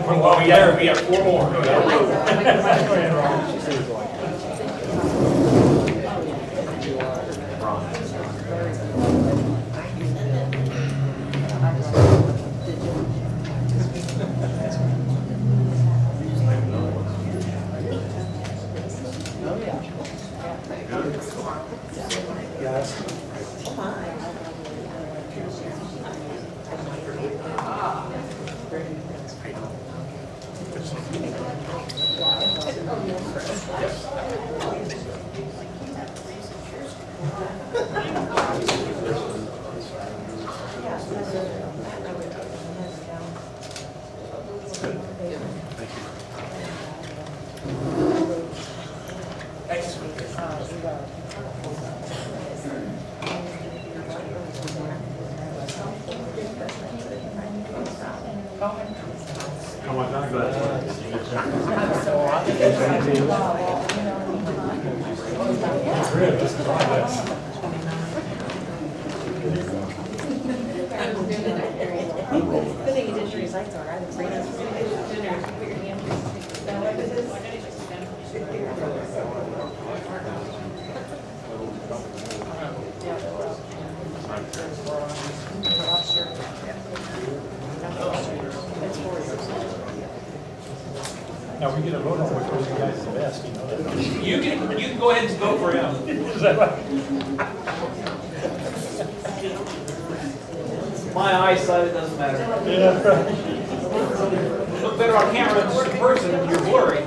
Well, we have four more. Go ahead. Good thing you did your sights on, I didn't bring us. Now, we get a vote on which one of you guys is the best, you know that. You can go ahead and vote for him. Is that right? My eyesight, it doesn't matter. Yeah, right. Look better on camera than just in person, you're blurry.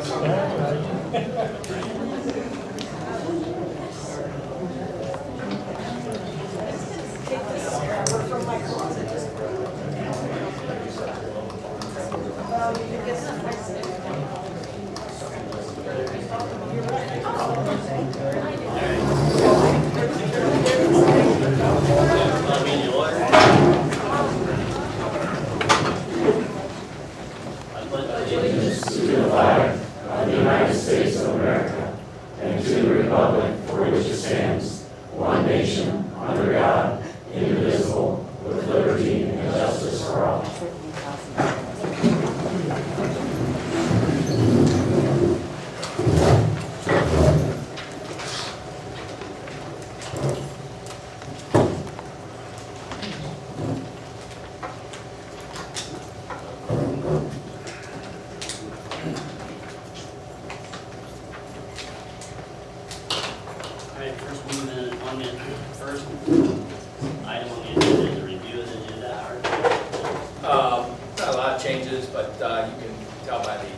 Alright, first movement on the first item on the agenda is a review of the agenda, Howard. Not a lot of changes, but you can tell by the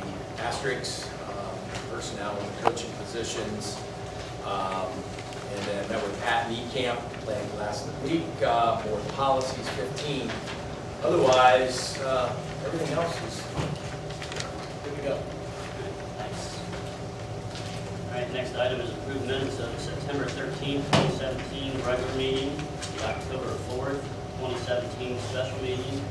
asterisks, personnel and coaching positions. And then met with Pat and E-Camp, planned last week, board policies 15. Otherwise, everything else is good to go. Thanks. Alright, next item is approved minutes of September 13th, 2017 regular meeting, the October 4th, 2017 special meeting,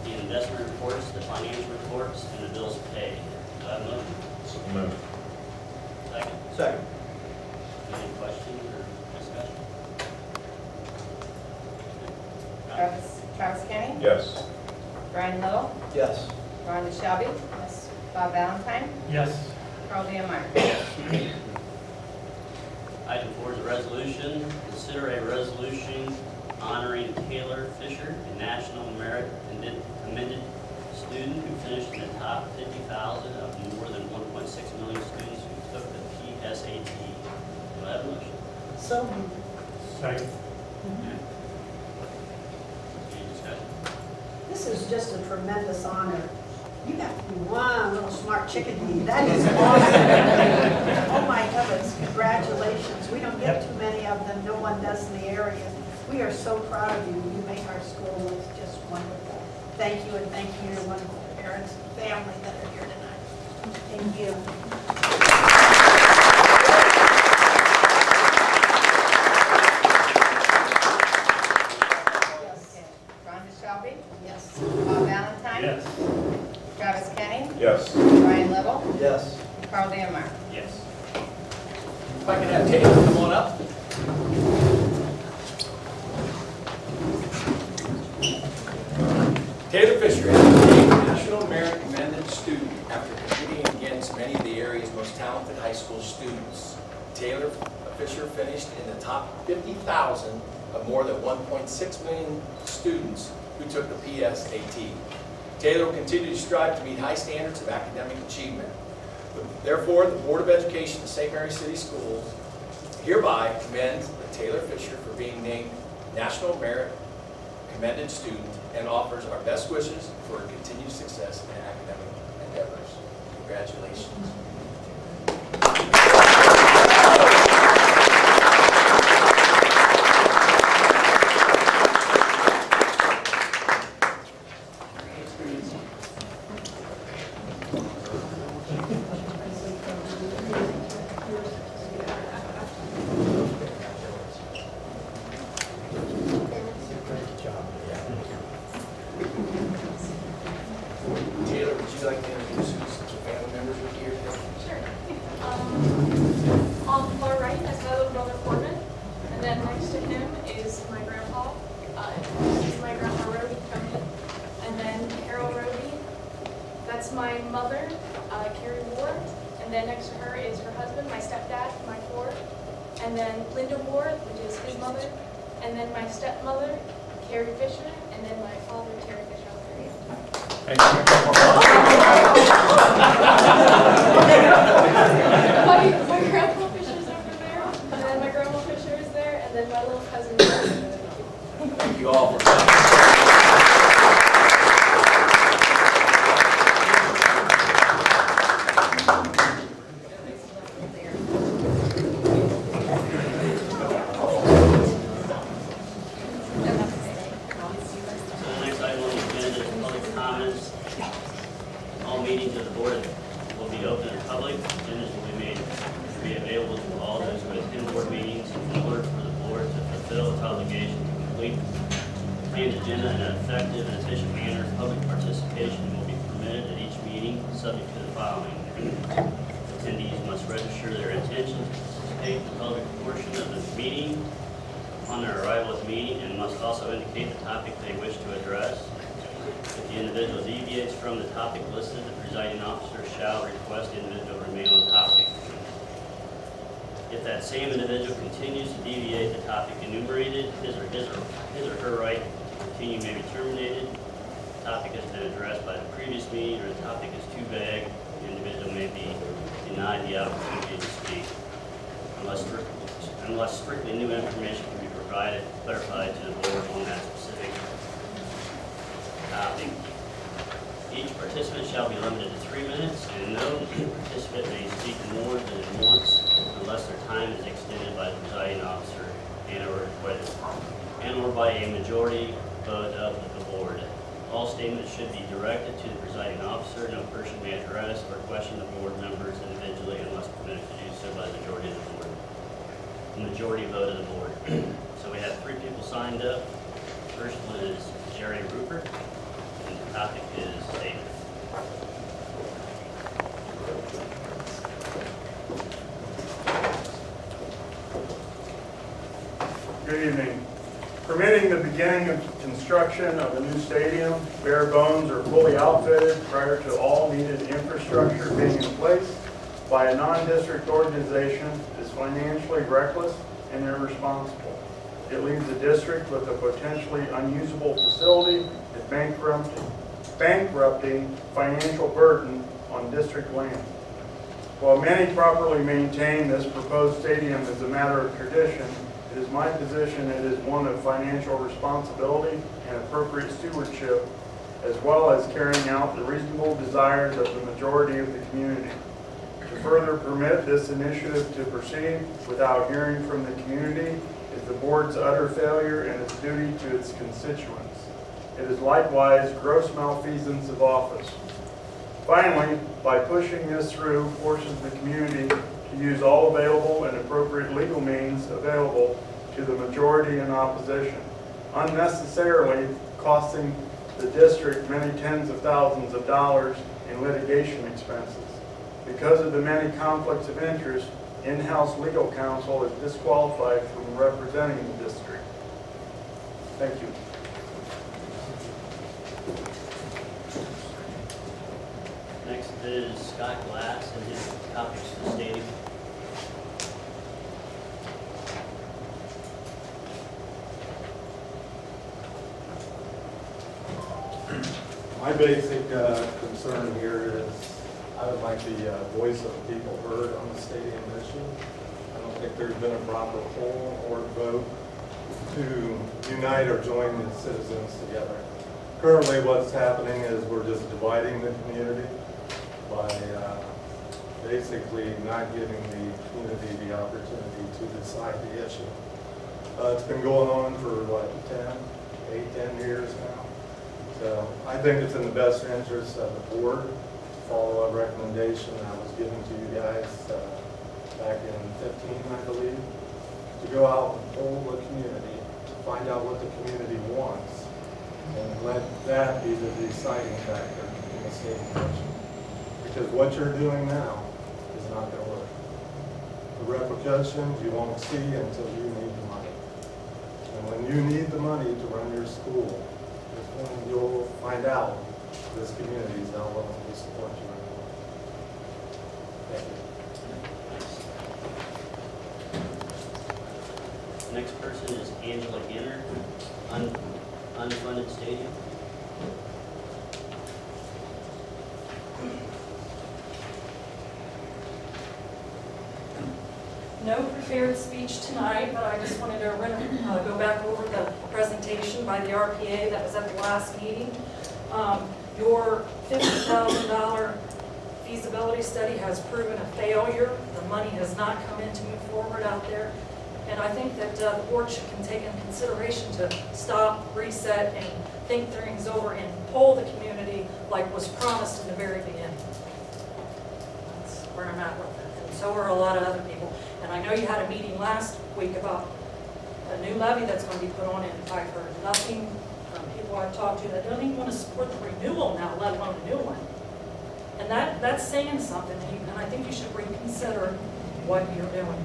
the investment reports, the financial reports, and the bills paid. Do I have a motion? Move. Second. Second. Any questions or discussion? Travis Kenny? Yes. Brian Little? Yes. Rhonda Shelby? Yes. Bob Valentine? Yes. Carl Demeyer? Item 4 is a resolution. Consider a resolution honoring Taylor Fisher, a National Merit Commended student who finished in the top 50,000 of more than 1.6 million students who took the PSAT. Do I have a motion? So moved. Second. Any discussion? This is just a tremendous honor. You got to be one little smart chicken bee. That is awesome. Oh my heavens, congratulations. We don't get too many of them. No one does in the area. We are so proud of you. You make our school look just wonderful. Thank you, and thank you to your wonderful parents and family that are here tonight. Thank you. Rhonda Shelby? Yes. Bob Valentine? Yes. Travis Kenny? Yes. Brian Little? Yes. Carl Demeyer? Yes. If I can have Taylor come on up. Taylor Fisher, National Merit Commended high school students. Taylor Fisher finished in the top 50,000 of more than 1.6 million students who took the PSAT. Taylor will continue to strive to meet high standards of academic achievement. Therefore, the Board of Education of St. Mary City Schools hereby commends Taylor Fisher for being named National Merit Commended Student and offers our best wishes for her continued success in academic endeavors. Congratulations. Taylor, would you like to introduce who's your family members with you here today? Sure. On the far right is my little brother Corbin, and then next to him is my grandpa. This is my grandma Rhodey coming, and then Carol Rhodey. That's my mother, Carrie Ward, and then next to her is her husband, my stepdad, Mike Ward, and then Linda Ward, which is his mother, and then my stepmother, Carrie Fisher, and then my father, Terry Fisher. My grandpa Fisher's over there, and then my grandma Fisher is there, and then my little cousin is there. Thank you all for coming. So the next item on the agenda is public comments. All meetings of the board will be open to the public. Agendas will be available to all those who attend board meetings in order for the board to fulfill its obligation to complete the planned agenda in an effective and efficient manner. Public participation will be permitted at each meeting, subject to the following. Attendees must register their intention to participate in the public portion of the meeting upon their arrival at the meeting, and must also indicate the topic they wish to address. If the individual deviates from the topic listed, the presiding officer shall request the individual remain on topic. If that same individual continues to deviate the topic enumerated, his or her right to continue may be terminated. If the topic has been addressed by the previous meeting, or the topic is too vague, the individual may be denied the opportunity to speak, unless strictly new information can be clarified to the board on that specific topic. Each participant shall be limited to 3 minutes, and no participant may speak more than once unless their time is extended by the presiding officer and or by a majority vote of the board. All statements should be directed to the presiding officer. No person may address or question the board members individually unless permitted to do so by the majority of the board. The majority vote of the board. So we have 3 people signed up. First one is Jerry Rupert, and the topic is safety. Good evening. Permitting the beginning of construction of a new stadium, bare bones or fully outfitted prior to all needed infrastructure being in place by a non-district organization is financially reckless and irresponsible. It leaves the district with a potentially unusable facility and bankrupting financial burden on district land. While many properly maintain this proposed stadium as a matter of tradition, it is my position it is one of financial responsibility and appropriate stewardship, as well as carrying out the reasonable desires of the majority of the community. To further permit this initiative to proceed without hearing from the community is the board's utter failure and its duty to its constituents. It is likewise gross malfeasance of office. Finally, by pushing this through, forces the community to use all available and appropriate legal means available to the majority in opposition, unnecessarily costing the district many tens of thousands of dollars in litigation expenses. Because of the many conflicts of interest, in-house legal counsel is disqualified from representing the district. Thank you. Next is Scott Glass, and his topic is the stadium. My basic concern here is I would like the voice of the people heard on the stadium issue. I don't think there's been a proper poll or vote to unite or join the citizens together. Currently, what's happening is we're just dividing the community by basically not giving the community the opportunity to decide the issue. It's been going on for what, 10 years now. So I think it's in the best interest of the board to follow a recommendation that was given to you guys back in 15, I believe, to go out and poll the community, to find out what the community wants, and let that be the deciding factor in the stadium issue. Because what you're doing now is not going to work. The repercussions you won't see until you need the money. And when you need the money to run your school, is when you'll find out this community is not willing to support you anymore. Thank you. Next person is Angela Ginner, unfunded stadium. No prepared speech tonight, but I just wanted to go back over the presentation by the RPA that was at the last meeting. Your $50,000 feasibility study has proven a failure. The money has not come in to move forward out there. And I think that the board should take into consideration to stop, reset, and think things over and poll the community like was promised in the very beginning. That's where I'm at with it. And so are a lot of other people. And I know you had a meeting last week about a new levy that's going to be put on, and I've heard nothing from people I've talked to that don't even want to support the renewal now, let alone a new one. And that's saying something, and I think you should reconsider what you're doing.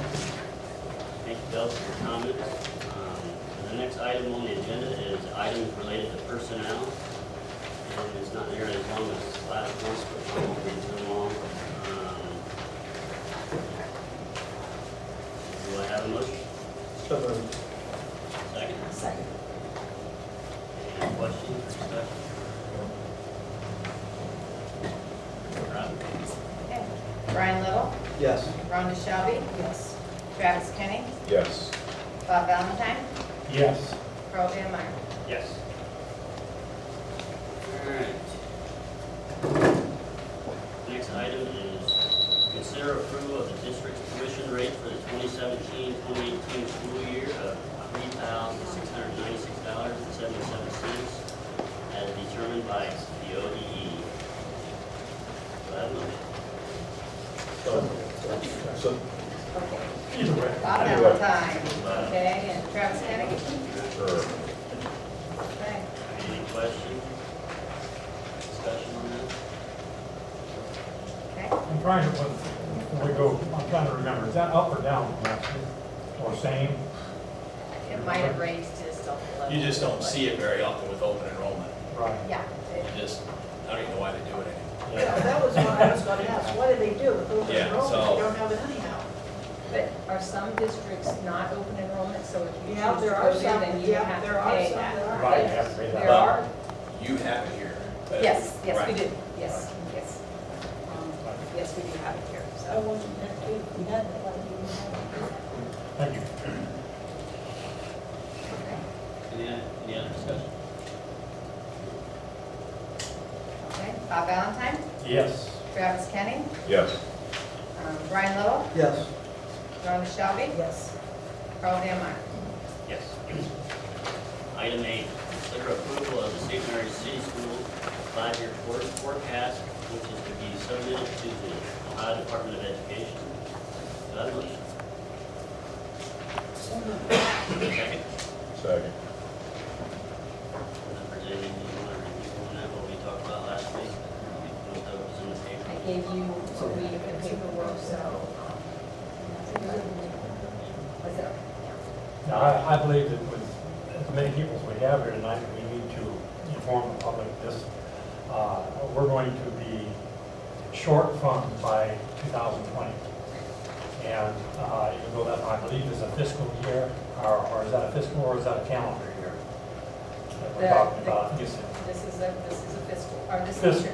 Thank you, Bill, for your comments. The next item on the agenda is items related to personnel. And it's not nearly as long as last month, but it won't be too long. Do I have a motion? So moved. Second? Second. Any questions or discussion? Robin? Okay. Brian Little, Yes. Rhonda Shelby, Yes. Travis Kenny, Yes. Bob Valentine, Yes. Carl Van Meyer. Yes. All right. Next item is consider approval of the district's tuition rate for the 2017-2018 school year of $3,696.77 as determined by the ODE. Do I have a motion? So, Okay. Either way. Bob Valentine, okay, and Travis Kenny. sure. Okay. Any questions? Discussion on that? Okay. I'm trying to, before we go, I'm trying to remember, is that up or down from last year? Or same? It might have raised just a little. You just don't see it very often with open enrollment. Right. Yeah. You just, I don't even know why they do it anymore. Yeah, that was what I was going to ask. What do they do with open Yeah, enrollment? so- They don't have it anyhow. But are some districts not open enrollment, so if you Yeah, choose to there go are there, some, then you yeah, have there to are pay some that? that are. Right, you have to pay that. There are? You have it here. but- Yes, yes, we Right. do, yes, yes. Yes, we do have it here, I so. wasn't there too. We had that like you had it. Thank you. Any other discussion? Okay, Bob Valentine, Yes. Travis Kenny, Yes. Brian Little, Yes. Rhonda Shelby, Yes. Carl Van Meyer. Yes. Item 8, consider approval of the St. Mary's City Schools 5-year forecast, which is to be submitted to the Ohio Department of Education. Do I have a motion? Second? Second. Members, anything you want to review on that, what we talked about last week? What was in the I paper? gave you a week of paperwork, so. Was it? Now, I believe that with as many people as we have here tonight, we need to inform the public this we're going to be short funds by 2020. And even though that, I believe, is a fiscal year, or is that a fiscal, or is that a calendar year? That we're talking about, I think it's- This is a fiscal, or this Fis- is a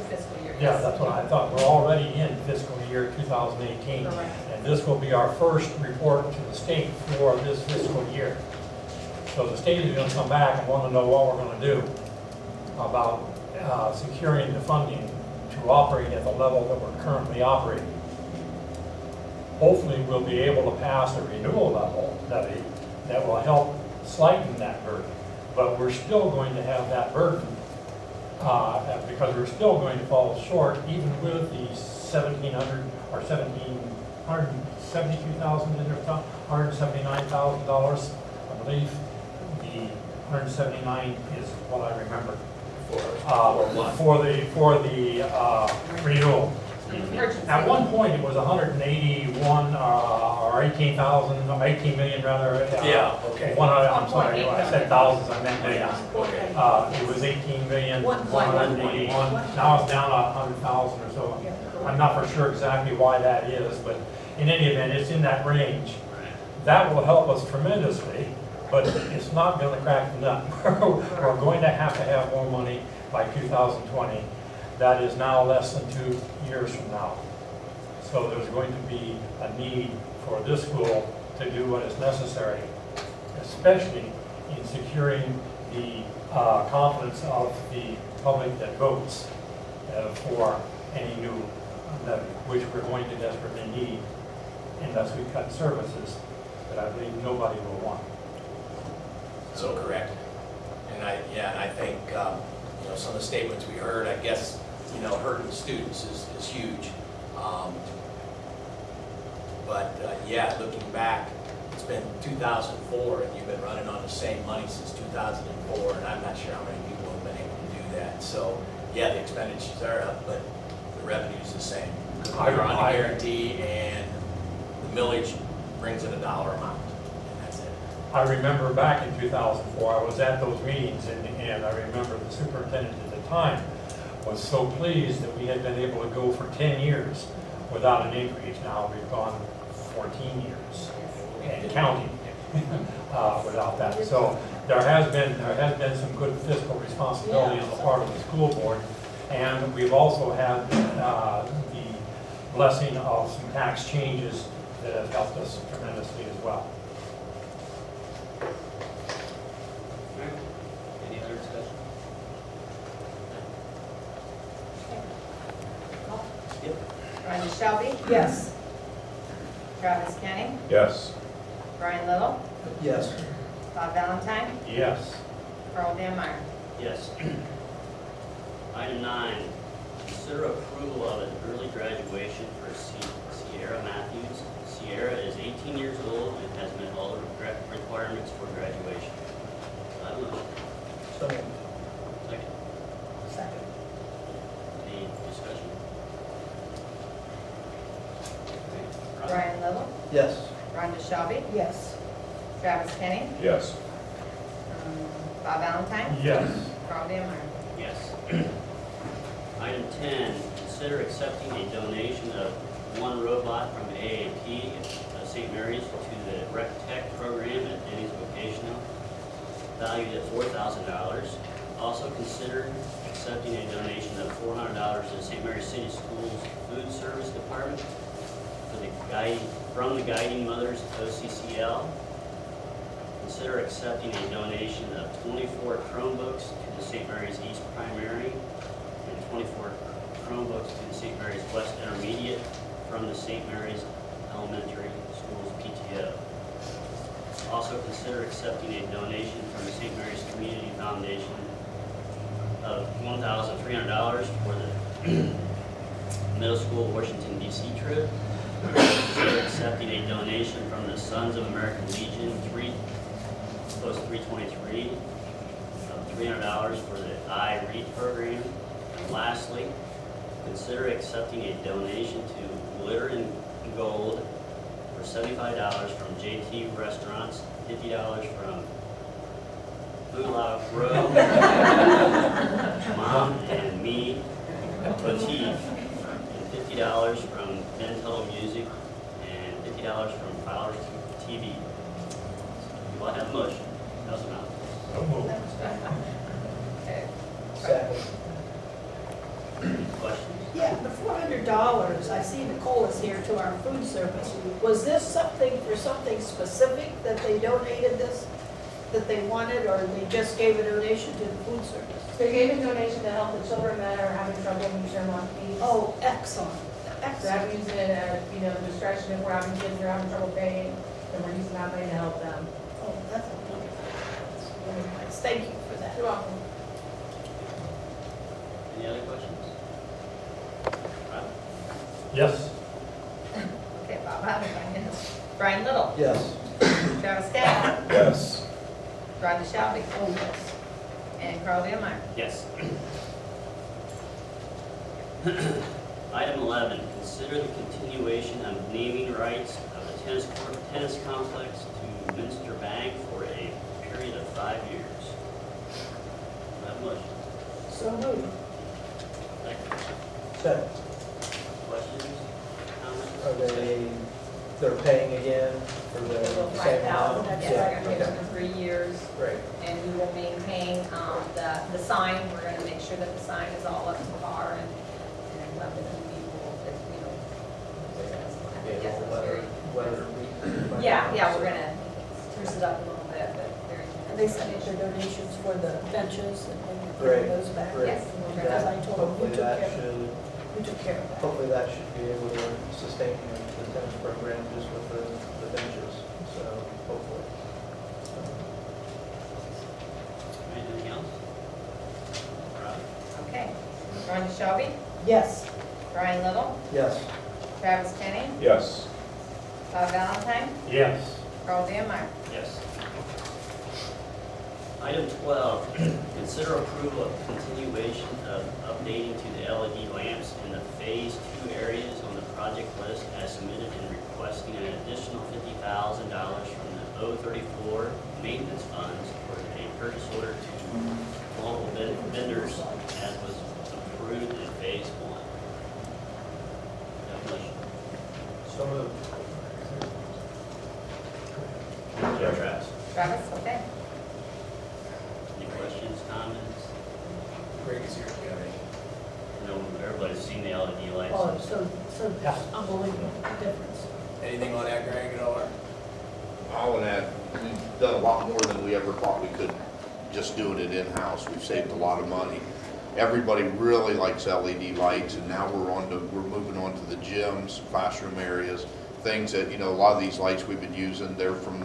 fiscal year. Yeah, yes. that's what I thought. We're already in fiscal year 2018. Correct. And this will be our first report to the state for this fiscal year. So the state is going to come back and want to know what we're going to do about securing the funding to operate at the level that we're currently operating. Hopefully, we'll be able to pass a renewal levy that will help lighten that burden. But we're still going to have that burden because we're still going to fall short even with the $1,700 or $179,000, I believe. The 179 is what I remember for the renewal. Emergency. At one point, it was 181 or 18,000, 18 million rather. Yeah, okay. I'm sorry, when I said thousands, I meant millions. Okay. It was 18 million, 1.1. 181. Now it's down to 100,000 or so. I'm not for sure exactly why that is, but in any event, it's in that range. That will help us tremendously, but it's not going to crack the nut. We're going to have more money by 2020. That is now less than 2 years from now. So there's going to be a need for this school to do what is necessary, especially in securing the confidence of the public that votes for any new levy, which we're going to desperately need unless we cut services that I believe nobody will want. So correct. And I think, some of the statements we heard, I guess, hurting students is huge. Looking back, it's been 2004 and you've been running on the same money since 2004, and I'm not sure how many people have been able to do that. So, yeah, the expenditures are up, but the revenue's the same. We're on the guarantee and the millage brings in a dollar amount, and that's it. I remember back in 2004, I was at those meetings, and I remember the superintendent at the time was so pleased that we had been able to go for 10 years without an increase. Now we've gone 14 years and counting without that. So there has been some good fiscal responsibility on the part of the school board, and we've also had the blessing of some tax changes that have helped us tremendously as well. Any other discussion? Rhonda Shelby, Yes. Travis Kenny, Yes. Brian Little, Yes. Bob Valentine, Yes. Carl Van Meyer. Yes. Item 9, consider approval of an early graduation for Sierra Matthews. Sierra is 18 years old and has met all the requirements for graduation. I don't know. So moved. Second. Second. Any discussion? Okay. Brian Little, Yes. Rhonda Shelby, Yes. Travis Kenny, Yes. Bob Valentine, Yes. Carl Van Meyer. Yes. Item 10, consider accepting a donation of one robot from AAP of St. Mary's to the Rec Tech program at Denny's Vocational, valued at $4,000. Also consider accepting a donation of $400 to the St. Mary's City Schools Food Service Department from the Guiding Mothers OCCL. Consider accepting a donation of 24 Chromebooks to the St. Mary's East Primary and 24 Chromebooks to the St. Mary's West Intermediate from the St. Mary's Elementary Schools PTO. Also consider accepting a donation from the St. Mary's Community Foundation of $1,300 for the middle school Washington DC trip. Consider accepting a donation from the Sons of American Legion Post 323 of $300 for the I-READ program. And lastly, consider accepting a donation to Glitter and Gold for $75 from JT Restaurants, $50 from Blue Log Row, Mom and Me Motif, and $50 from Dental Music, and $50 from Fowler's TV. Do I have a motion? How's it now? So moved. Okay. Second. Questions? Yeah, the $400, I see Nicole is here to our food service. Was this something for something specific that they donated this, that they wanted, or they just gave a donation to the food service? They gave a donation to help the children that are having trouble meeting their month fees. Oh, excellent, So excellent. that means it as, discretion, if we're having kids that are having trouble paying, then we're using that money to help them. Oh, that's wonderful. That's really nice. Thank you for that. You're welcome. Any other questions? Rob? Yes. Okay, Bob Valentine, yes. Brian Little. Yes. Travis Scott. Yes. Rhonda Shelby. Oh, yes. And Carl Newmeyer. Yes. Item 11, consider the continuation of naming rights of the tennis complex to Minster Bank for a period of 5 years. Do I have a motion? So moved. Second. Second. Questions? Comments? Are they're paying again for the same amount? That's Yes, we're right. gonna do it for 3 years, Great. and we will maintain, the sign, we're gonna make sure that the sign is all up to par and let the people, that, yes, it's very. Yeah, we're gonna spruce it up a little bit, but very. And they sent us their donations for the benches and then you Great, bring those back. great. Yes, we're Because gonna, I told them, Hopefully you took that care, should, you took care of that. hopefully that should be able to sustain the tennis program just with the benches, so hopefully. Anything else? Rob? okay. Rhonda Shelby, Yes. Brian Little, Yes. Travis Kenny, Yes. Bob Valentine, Yes. Carl Newmeyer. Yes. Item 12, consider approval of continuation of updating to the LED lamps in the Phase 2 areas on the project list as submitted and requesting an additional $50,000 from the 034 maintenance funds for a purchase order to local vendors as was approved in Phase 1. Do I have a motion? So moved. Travis? Travis, okay. Any questions, comments? Greg is here, you have any? I know everybody's seen the LED lights. Oh, so Yeah. unbelievable difference. Anything on that, Greg, at all? All in that, we've done a lot more than we ever thought we could just doing it in-house. We've saved a lot of money. Everybody really likes LED lights, and now we're moving on to the gyms, classroom areas, things that, a lot of these lights we've been using, they're from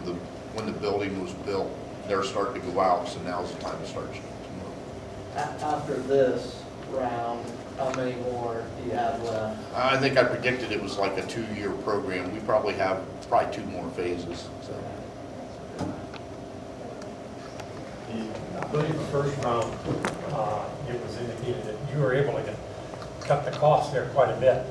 when the building was built. They're starting to go out, so now's the time to start. After this round, how many more do you have left? I think I predicted it was like a 2-year program. We probably have 2 more phases, so. I believe the first round, it was indicated that you were able to cut the cost there quite a bit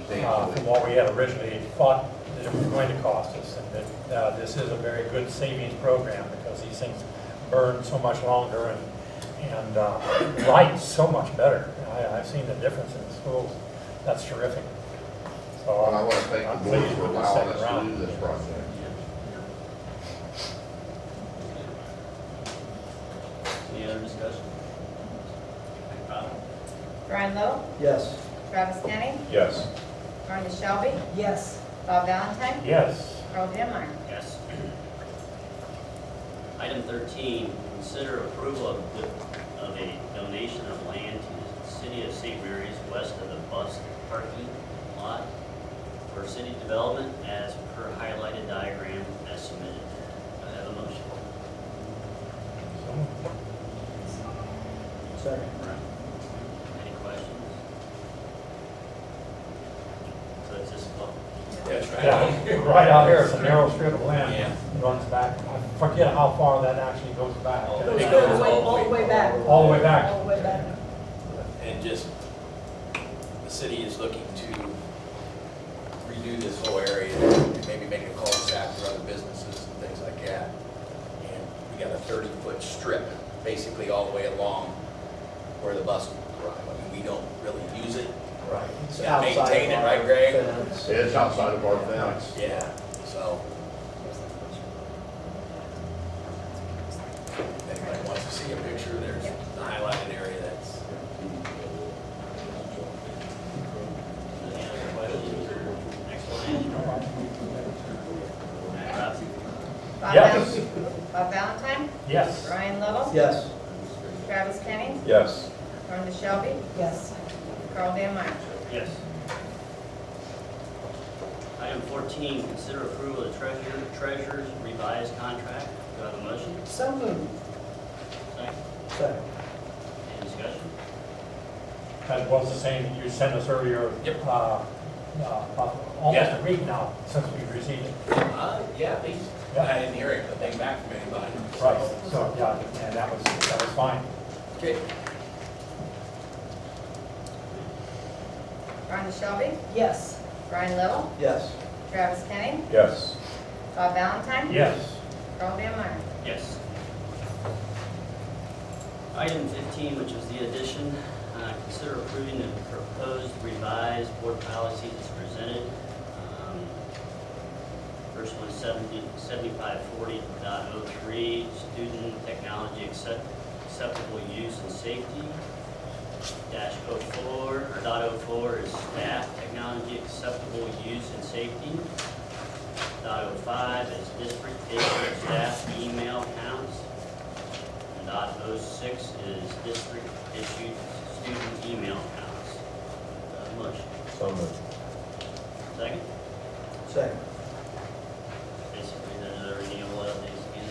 from what we had originally thought that it was going to cost us. And that this is a very good savings program because these things burn so much longer and light so much better. I've seen the difference in the schools. That's terrific. So And I want to thank I'm the board pleased for with the allowing second us to round. do this project. Any other discussion? Rob? Brian Little, Yes. Travis Kenny, Yes. Rhonda Shelby, Yes. Bob Valentine, Yes. Carl Newmeyer. Yes. Item 13, consider approval of a donation of land to the city of St. Mary's west of the bus parking lot for city development as per highlighted diagram as submitted. Do I have a motion? Second. Any questions? So it's just, well, That's right. Yeah, right out here, it's a narrow strip of land. Yeah. It runs back. I forget how far that actually goes back. Oh, Goes it all the way back. All the way back. All the way back. And just, the city is looking to redo this whole area, and maybe make a cul-de-sac for other businesses and things like that. And we got a 30-foot strip, basically all the way along where the bus will arrive. I mean, we don't really use it. Right. It's Yeah, outside maintain of it, our right, Greg? fence. It's outside of our fence. Yeah, so. If anybody wants to see a picture, there's the highlighted area that's. Any other questions or explanation? Rob? Bob Yes. Bob Valentine, Yes. Brian Little, Yes. Travis Kenny, Yes. Rhonda Shelby, Yes. Carl Dan Meyer. Yes. Item 14, consider approval of the treasurer's revised contract. Do I have a motion? So moved. Second. Second. Any discussion? That was the same that you sent us earlier. Yep. Almost Yeah. a week now since we've received it. Yeah, at least. Yeah. I didn't hear anything back from anybody. Right, so, yeah, and that was fine. Okay. Rhonda Shelby, Yes. Brian Little, Yes. Travis Kenny, Yes. Bob Valentine, Yes. Carl Dan Meyer. Yes. Item 15, which is the addition, consider approving the proposed revised board policies as presented. First one, 7540.03, student technology acceptable use and safety. Dash 04, or .04 is staff technology acceptable use and safety. .05 is district issued staff email accounts. And .06 is district issued student email accounts. Motion. So moved. Second? Second. Basically, there's any other updates again?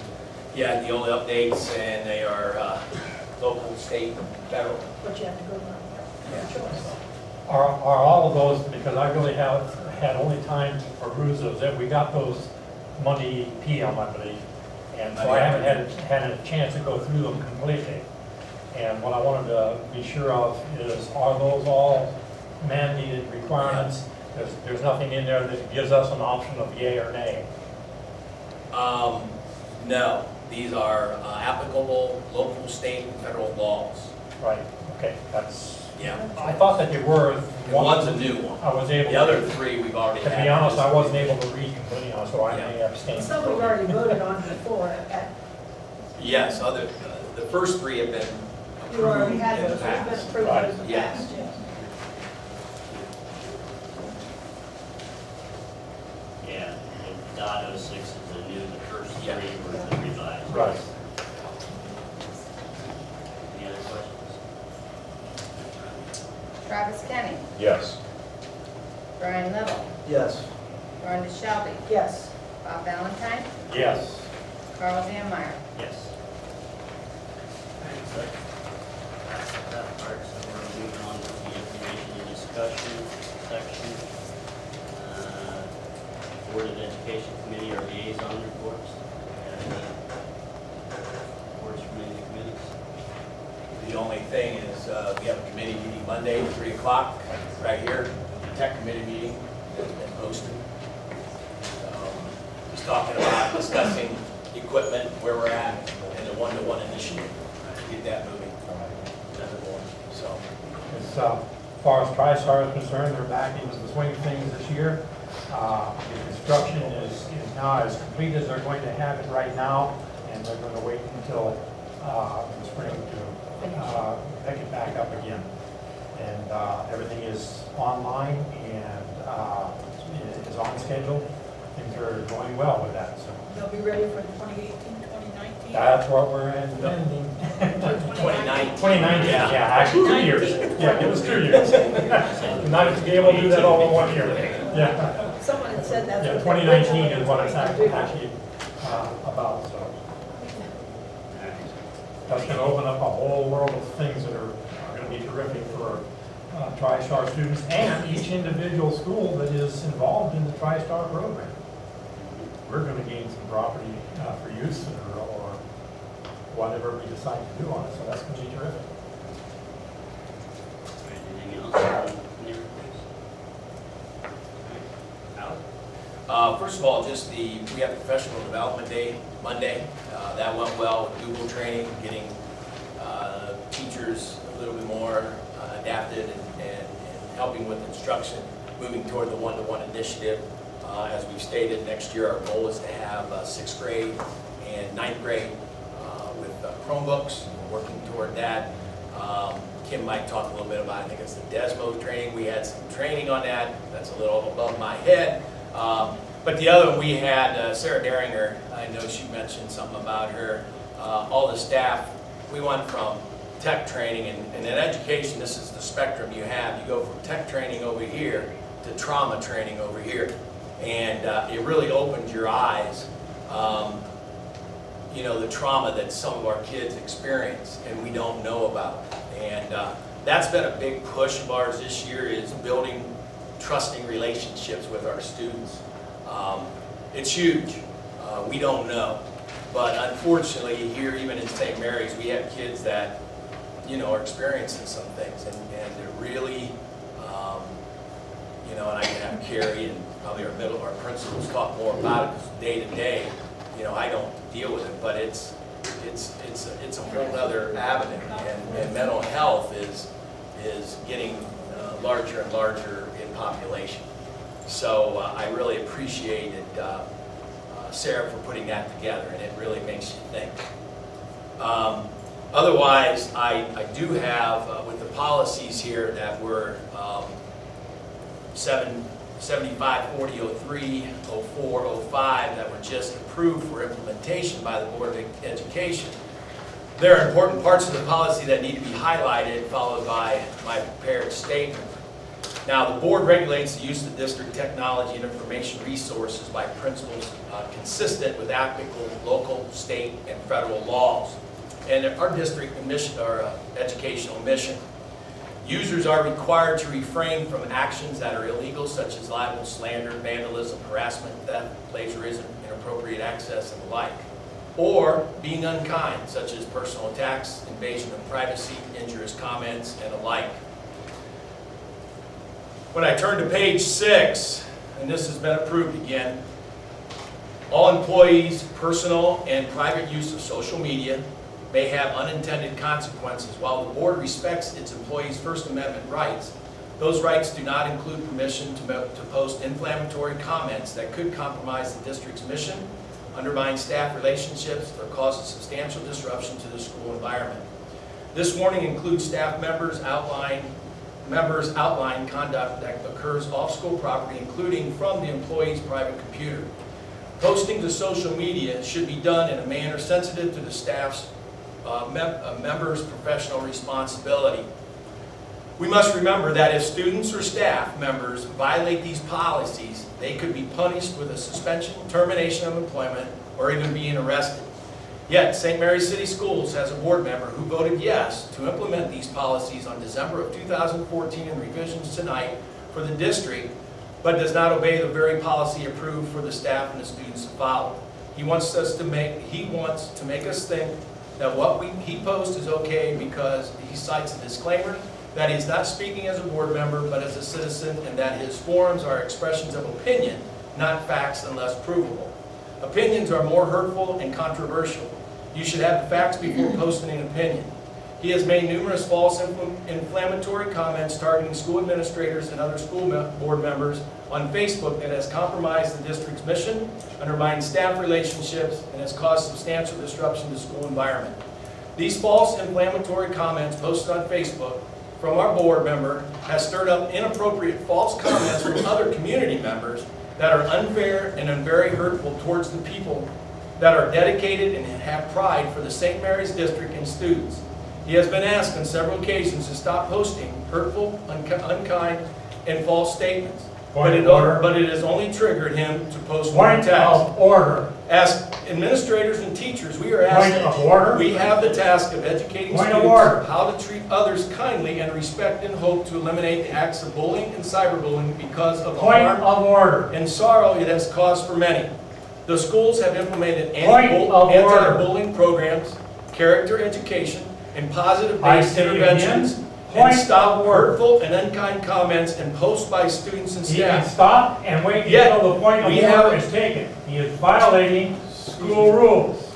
Yeah, the only updates, and they are local, state, federal. But you have to go on. Yeah. Choice. Are all of those, because I really have had only time to peruse those, that we got those Monday PM, I believe. And so I haven't had a chance to go through them completely. And what I wanted to be sure of is, are those all mandated requirements? There's nothing in there that gives us an option of yay or nay. No, these are applicable local, state, and federal laws. Right, okay, that's, Yeah. I thought that they were. One's a new one. I was able. The other three we've already To had. be honest, I wasn't able to read completely, so I may abstain. Some we've already voted on before. Yes, the first three have been You already approved had in the those, we've been past. approved Right. those in the Yes. past, yes. Yeah, the .06 is the new, the first Yeah. three were the revised. Right. Any other questions? Travis Kenny, Yes. Brian Little, Yes. Rhonda Shelby, Yes. Bob Valentine, Yes. Carl Dan Meyer. Yes. So, that's that part, so we're moving on to the information and discussion section. Board of Education Committee or liaison reports. Reports from any committees. The only thing is, we have a committee meeting Monday at 3 o'clock, right here, the tech committee meeting that's been posted. Just talking about discussing equipment, where we're at, and the one-to-one initiative, to get that moving. So, As far as TriStar is concerned, they're back into the swing of things this year. The construction is now as complete as they're going to have it right now, and they're going to wait until the spring to pick it back up again. And everything is online and is on schedule. Things are going well with that, so They'll be ready for 2018, 2019. that's what we're intending. 2019. 2019, Yeah. yeah, actually 2 years. Yeah, it was 2 years. Nice to be able to do that all in 1 year. Yeah. Someone had said that's. Yeah, what they 2019 originally is what it's wanted to do. actually about, so. That's going to open up a whole world of things that are going to be terrific for TriStar students and each individual school that is involved in the TriStar program. We're going to gain some property for use or whatever we decide to do on it, so that's going to be terrific. Anything else? Any reports? Alex? First of all, we have Professional Development Day Monday. That went well with Google training, getting teachers a little bit more adapted and helping with instruction, moving toward the one-to-one initiative. As we've stated, next year our goal is to have 6th grade and 9th grade with Chromebooks. We're working toward that. Kim might talk a little bit about, I think it's the Desmo training. We had some training on that. That's a little above my head. But the other one we had, Sarah Daringer, I know she mentioned something about her. All the staff, we went from tech training, and in education, this is the spectrum you have. You go from tech training over here to trauma training over here. And it really opens your eyes, you know, the trauma that some of our kids experience and we don't know about. And that's been a big push of ours this year, is building trusting relationships with our students. It's huge. We don't know. But unfortunately, here, even in St. Mary's, we have kids that, you know, are experiencing some things. And they're really, you know, and I can have Carrie and probably our principals talk more about it, because day to day, you know, I don't deal with it, but it's a whole other avenue, and mental health is getting larger and larger in population. So I really appreciated Sarah for putting that together, and it really makes you think. Otherwise, I do have, with the policies here that were 75, 40, 03, 04, 05 that were just approved for implementation by the Board of Education. There are important parts of the policy that need to be highlighted, followed by my prepared statement. Now, the board regulates the use of district technology and information resources by principles consistent with applicable local, state, and federal laws. And our district mission, our educational mission, users are required to refrain from actions that are illegal, such as libel, slander, vandalism, harassment, theft, plagiarism, inappropriate access, and the like, or being unkind, such as personal attacks, invasion of privacy, injurious comments, and the like. When I turn to page 6, and this has been approved again, all employees' personal and private use of social media may have unintended consequences. While the board respects its employees' First Amendment rights, those rights do not include permission to post inflammatory comments that could compromise the district's mission, undermine staff relationships, or cause a substantial disruption to the school environment. This warning includes staff members outline conduct that occurs off school property, including from the employee's private computer. Posting to social media should be done in a manner sensitive to the staff's members' professional responsibility. We must remember that if students or staff members violate these policies, they could be punished with a suspension, termination of employment, or even being arrested. Yet, St. Mary's City Schools has a board member who voted yes to implement these policies on December of 2014 and revisions tonight for the district, but does not obey the very policy approved for the staff and the students to follow. He wants to make us think that what he posts is okay because he cites a disclaimer that he's not speaking as a board member but as a citizen, and that his forums are expressions of opinion, not facts unless provable. Opinions are more hurtful and controversial. You should have the facts before posting an opinion. He has made numerous false inflammatory comments targeting school administrators and other school board members on Facebook that has compromised the district's mission, undermined staff relationships, and has caused substantial disruption to the school environment. These false inflammatory comments posted on Facebook from our board member has stirred up inappropriate false comments from other community members that are unfair and very hurtful towards the people that are dedicated and have pride for the St. Mary's district and students. He has been asked on several occasions to stop posting hurtful, unkind, and false statements. But it has only triggered him to post more text. Point of order. As administrators and teachers, we are asked. Point of order. We have the task of educating students how to treat others kindly and respect, and hope to eliminate the acts of bullying and cyberbullying because of the harm and sorrow it has caused for many. The schools have implemented anti-bullying programs, character education, and positive-based interventions, and stop hurtful and unkind comments and posts by students and staff. He can stop and wait until the point of order is taken. He is violating school rules.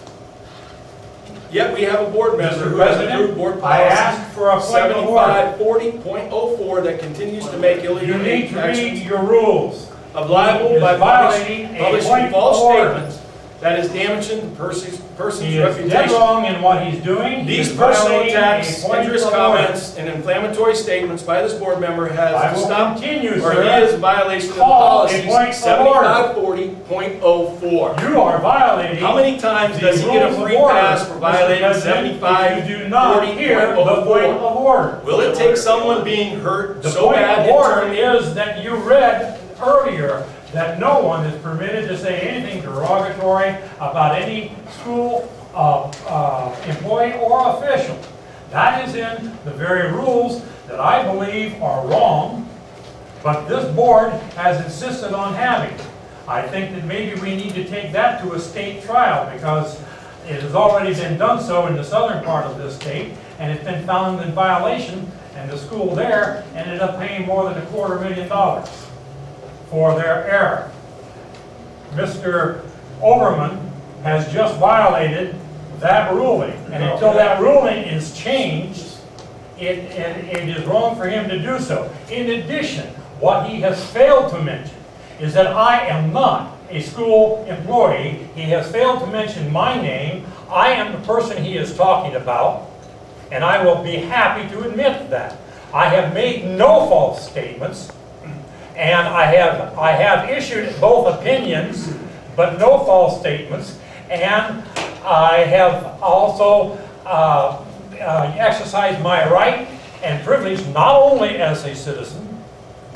Yet we have a board member Mr. who has President, approved board I policy asked for a point of order. 7540.04 that continues to make You illegal need to read actions your rules. of libel He is by violating a publishing point false of order. statements that is damaging the person's He is dead reputation. wrong in what he's doing. He These is personal violating a attacks, point injurious of order. comments, and inflammatory statements by this board member I has will stopped, continue, or he sir. is in violation of the Call a policies point of order. 7540.04. You are violating. How many times the does he get a rules of free order, pass for Mr. violating President, if you do not hear the point 7540.04? of order. Will it take someone being hurt The so point bad of order internally? is that you read earlier that no one is permitted to say anything derogatory about any school employee or official. That is in the very rules that I believe are wrong, but this board has insisted on having. I think that maybe we need to take that to a state trial because it has already been done so in the southern part of this state, and it's been found in violation, and the school there ended up paying more than $250,000 for their error. Mr. Overman has just violated that ruling, and until that ruling is changed, it is wrong for him to do so. In addition, what he has failed to mention is that I am not a school employee. He has failed to mention my name. I am the person he is talking about, and I will be happy to admit that. I have made no false statements, and I have issued both opinions, but no false statements, and I have also exercised my right and privilege not only as a citizen,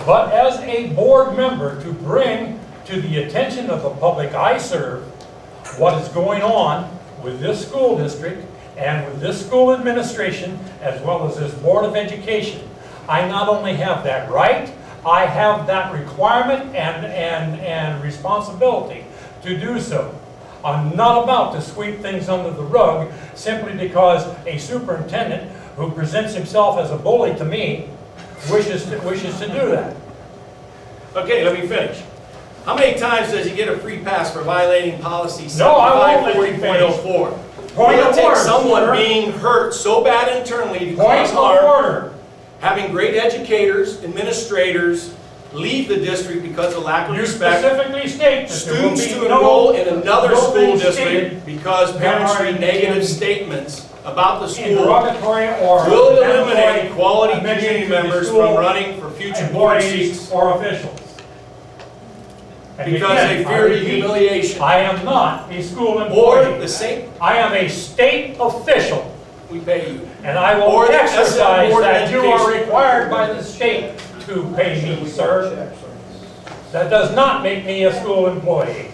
but as a board member to bring to the attention of the public I serve what is going on with this school district and with this school administration as well as this Board of Education. I not only have that right, I have that requirement and responsibility to do so. I'm not about to sweep things under the rug simply because a superintendent who presents himself as a bully to me wishes to do that. Okay, let me finish. How many times does he get a free pass for violating policy No, I won't let you 7540.04? Point Will it of take order, someone sir. being hurt so bad internally to Point cause of harm, order. having great educators, administrators, leave the district because of lack of You respect, specifically state that there will students be to enroll in another no school things district stated because parents that are read negative in- statements about the school. derogatory or Will it defamatory eliminate quality mention community to the members school from running for future board employees seats or officials. And because again, they I fear the repeat, humiliation? I am not a school Or employee. the same, I am a state official, we pay you. and I will Or the exercise SM Board of that you are Education. required by the state to pay me, sir. That does not make me a school employee.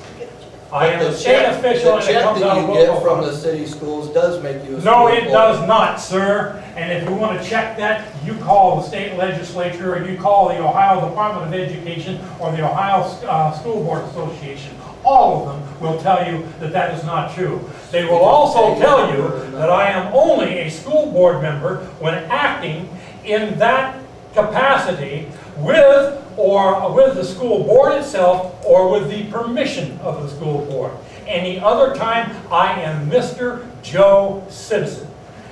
I am But a the state check- official and it comes out of The check that you get local from funds. the city schools does make you a school No, it employee. does not, sir. And if you want to check that, you call the state legislature, or you call the Ohio Department of Education, or the Ohio School Board Association. All of them will tell you that that is not true. They will also tell you that I am only a school board member when acting in that capacity with the school board itself or with the permission of the school board. Any other time, I am Mr. Joe Citizen,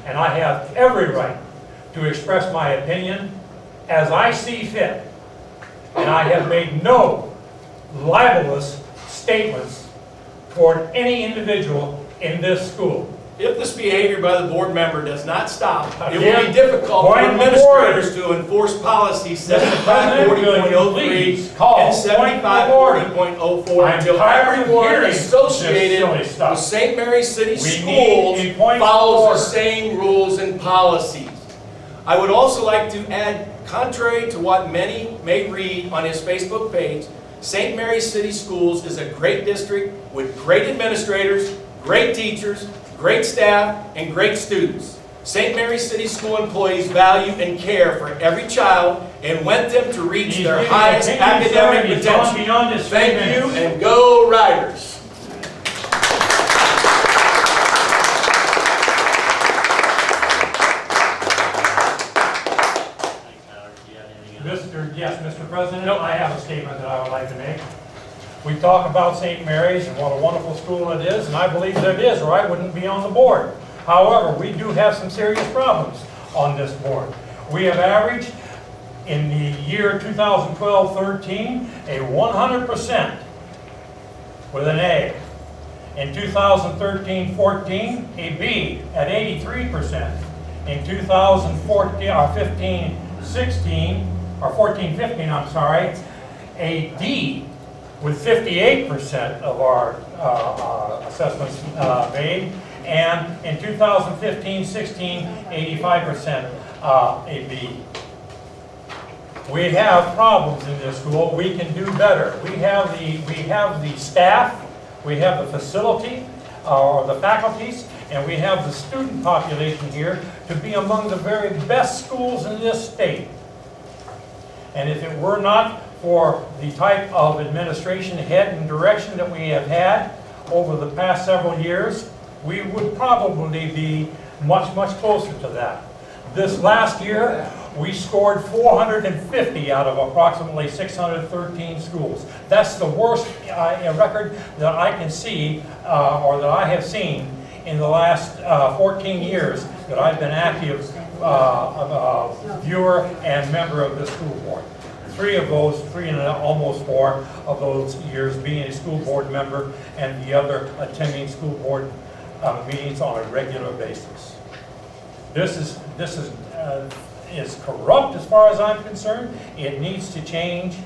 and I have every right to express my opinion as I see fit. And I have made no libelous statements toward any individual in this school. If this behavior by the board member does not stop, it will be Again, difficult for point of administrators to enforce policies Mr. President, will you 7540.03 please call and point of order? 7540.04 I'm until tired of everyone hearing this associated silly stuff. with St. Mary's City We need a Schools point of follows order. the same rules and policies. I would also like to add, contrary to what many may read on his Facebook page, St. Mary's City Schools is a great district with great administrators, great teachers, great staff, and great students. St. Mary's City School employees value and care for every child and want them to reach He's their giving highest opinion, sir, academic and he's gone potential. beyond his 3 Thank you, minutes. and go Riders! Thanks, Howard. Do you have anything else? Yes, Mr. President, I have a statement that I would like to make. We talk about St. Mary's and what a wonderful school it is, and I believe that it is, or I wouldn't be on the board. However, we do have some serious problems on this board. We have averaged in the year 2012-13 a 100% with an A. In 2013-14, a B at 83%. In 2015-16, or 14-15, I'm sorry, a D with 58% of our assessments made. And in 2015-16, 85% a B. We have problems in this school. We can do better. We have the staff, we have the facility, or the faculties, and we have the student population here to be among the very best schools in this state. And if it were not for the type of administration, head, and direction that we have had over the past several years, we would probably be much, much closer to that. This last year, we scored 450 out of approximately 613 schools. That's the worst record that I can see, or that I have seen in the last 14 years that I've been active viewer and member of the school board. Three and almost 4 of those years being a school board member, and the other attending school board meetings on a regular basis. This is corrupt as far as I'm concerned. It needs to change.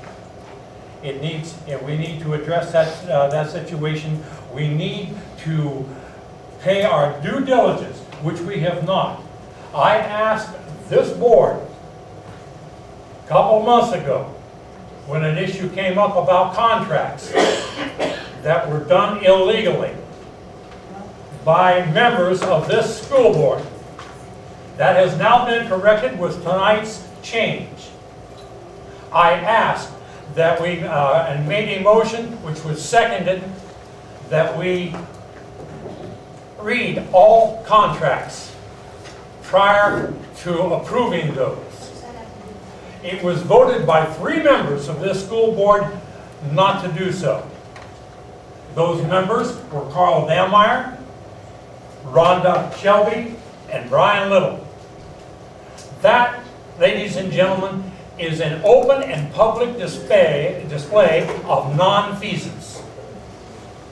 We need to address that situation. We need to pay our due diligence, which we have not. I asked this board a couple months ago, when an issue came up about contracts that were done illegally by members of this school board. That has now been corrected with tonight's change. I asked that we, and made a motion, which was seconded, that we read all contracts prior to approving those. It was voted by 3 members of this school board not to do so. Those members were Carl Dammeier, Rhonda Shelby, and Brian Little. That, ladies and gentlemen, is an open and public display of nonfeasance,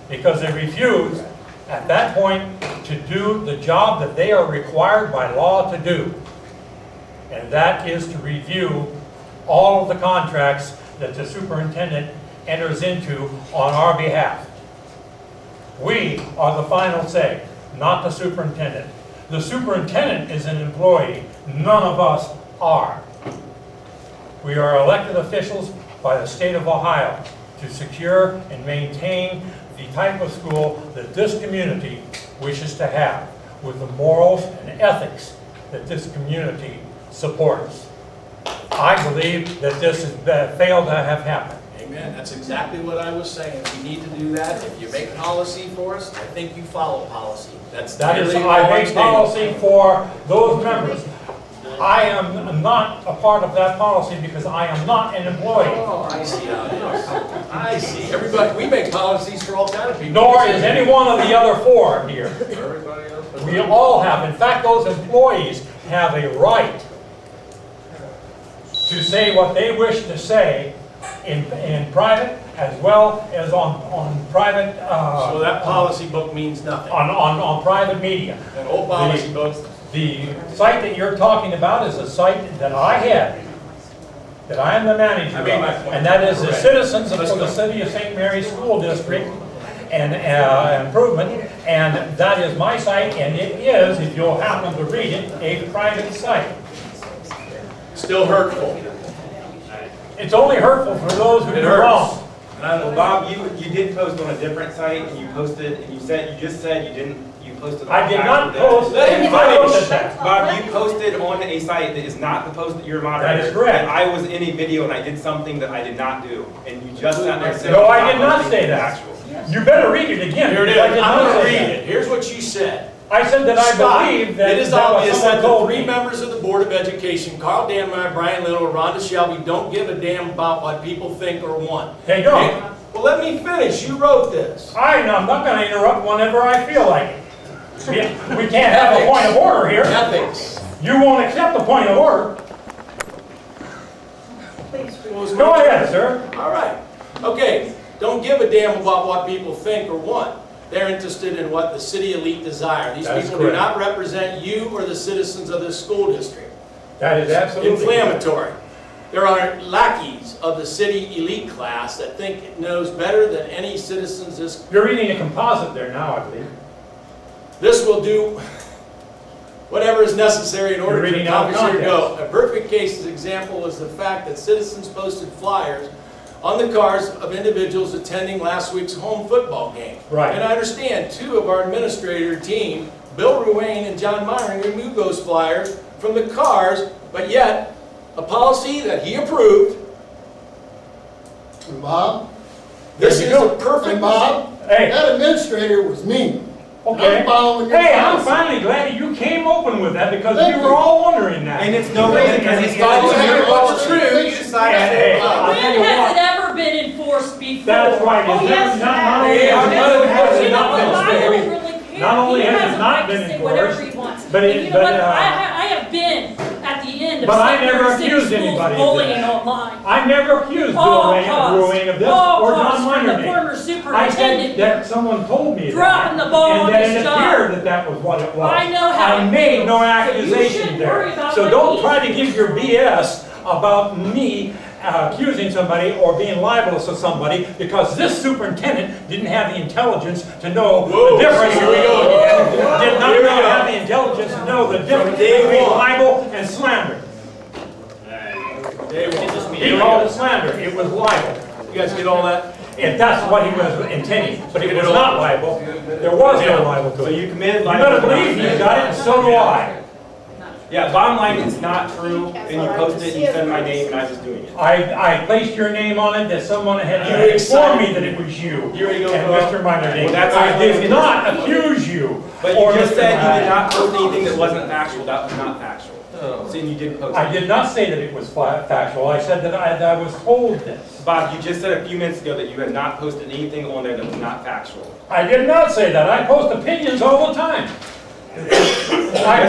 because they refused at that point to do the job that they are required by law to do, and that is to review all of the contracts that the superintendent enters into on our behalf. We are the final say, not the superintendent. The superintendent is an employee. None of us are. We are elected officials by the state of Ohio to secure and maintain the type of school that this community wishes to have, with the morals and ethics that this community supports. I believe that this has failed to have happened. Amen. That's exactly what I was saying. We need to do that. If you make policy for us, I think you follow policy. That is, really all I I'm make stating. policy for those members. I am not a part of that policy because I am not an employee. Oh, I see how it is. I see. Everybody, we make policies for all kinds of people. Nor is any one of the other 4 here. Everybody else. We all have. In fact, those employees have a right to say what they wish to say in private, as well as on private. So that policy book means nothing. On private media. That old policy book. The site that you're talking about is a site that I head, that I am the manager of, and that is the citizens of the City of St. Mary's School District and Improvement, and that is my site, and it is, if you'll happen to read it, a private site. Still hurtful. It's only hurtful for those who It do hurts. wrong. Well, Bob, you did post on a different site, and you posted, and you just said you didn't, you posted. I did not post. Let him I looked finish. at that. Bob, you posted on a site that is not the post that you're moderating. That is correct. And I was in a video and I did something that I did not do, and you just sat there and said. No, I did not posting say the that. actual. You better read it again. Here it is. because I did I'm not going to say read that. it. Here's what you said. I said that I Scott, believe that it is that what obvious someone that the told 3 me. members of the Board of Education, Carl Dammeier, Brian Little, Rhonda Shelby, don't give a damn about what people think or want. They don't. Well, let me finish. You wrote this. I'm not going to interrupt whenever I feel like it. We can't have a point of order here. Ethics. You won't accept the point of order. Please, Go ahead, sir. All right. Okay, don't give a damn about what people think or want. They're interested in what the city elite desire. These That's people do correct. not represent you or the citizens of this school district. That is absolutely. Inflammatory. There are lackeys of the city elite class that think it knows better than any citizens this. You're reading a composite there now, I believe. This will do whatever is necessary in order You're to reading out accomplish your goal. context. A perfect case example is the fact that citizens posted flyers on the cars of individuals attending last week's home football game. Right. And I understand two of our administrator team, Bill Ruane and John Myron, removed those flyers from the cars, but yet a policy that he approved. And Bob, This There is you a go. perfect. and Bob, Hey. that administrator was mean. Okay. I'm following your Hey, I'm policy. finally glad that you came open with that because Thank we you. were all wondering that. And it's no reason, because it's not You have your to fault, watch it's the true, you things. decided And, hey, to. I'll tell you When has what. it ever been enforced before? That's right. Oh, It's yes, not only it has. has it You know not what, been I enforced, don't really care. Not only He has it has a not right to been say whatever enforced, he wants. but And it- you know but, what, uh, I have been at the end of But I secondary never city accused schools anybody of bullying this. online. I never accused Bill All Ruane of this All or cause John from Minor the did. former I said superintendent. that someone told me that. Dropping the ball on And that his it job. appeared that that was what it was. I know how I it made feels. no So you accusation shouldn't there. worry about So what don't he try to give your BS about me accusing somebody or being libelous of somebody because this superintendent didn't have the intelligence to know Whoa, the difference. here we go again. Did not Here we go. have the intelligence to know the difference day between one. libel and slander. Alright. Day Get one. this He meeting called over. it slander, it was libel. You guys get all that? If that's what he was intending, but it was not libel, there was no libel to So it. you committed You libel. better believe he got it, and so do I. Yeah, bottom line, it's not true, and you posted it, you said my name, and I was doing it. I placed your name on it, that someone had You informed me that it was you. You ready to go, And Carl? Mr. Minor did. Well, that's I how did it not accuse you. But or you just Mr. said you Minor. did not post anything that wasn't factual, that was not factual. So you didn't post I it. did not say that it was factual, I said that I was told this. Bob, you just said a few minutes ago that you had not posted anything on there that was not factual. I did not say that, I post opinions all the time. I Yes, we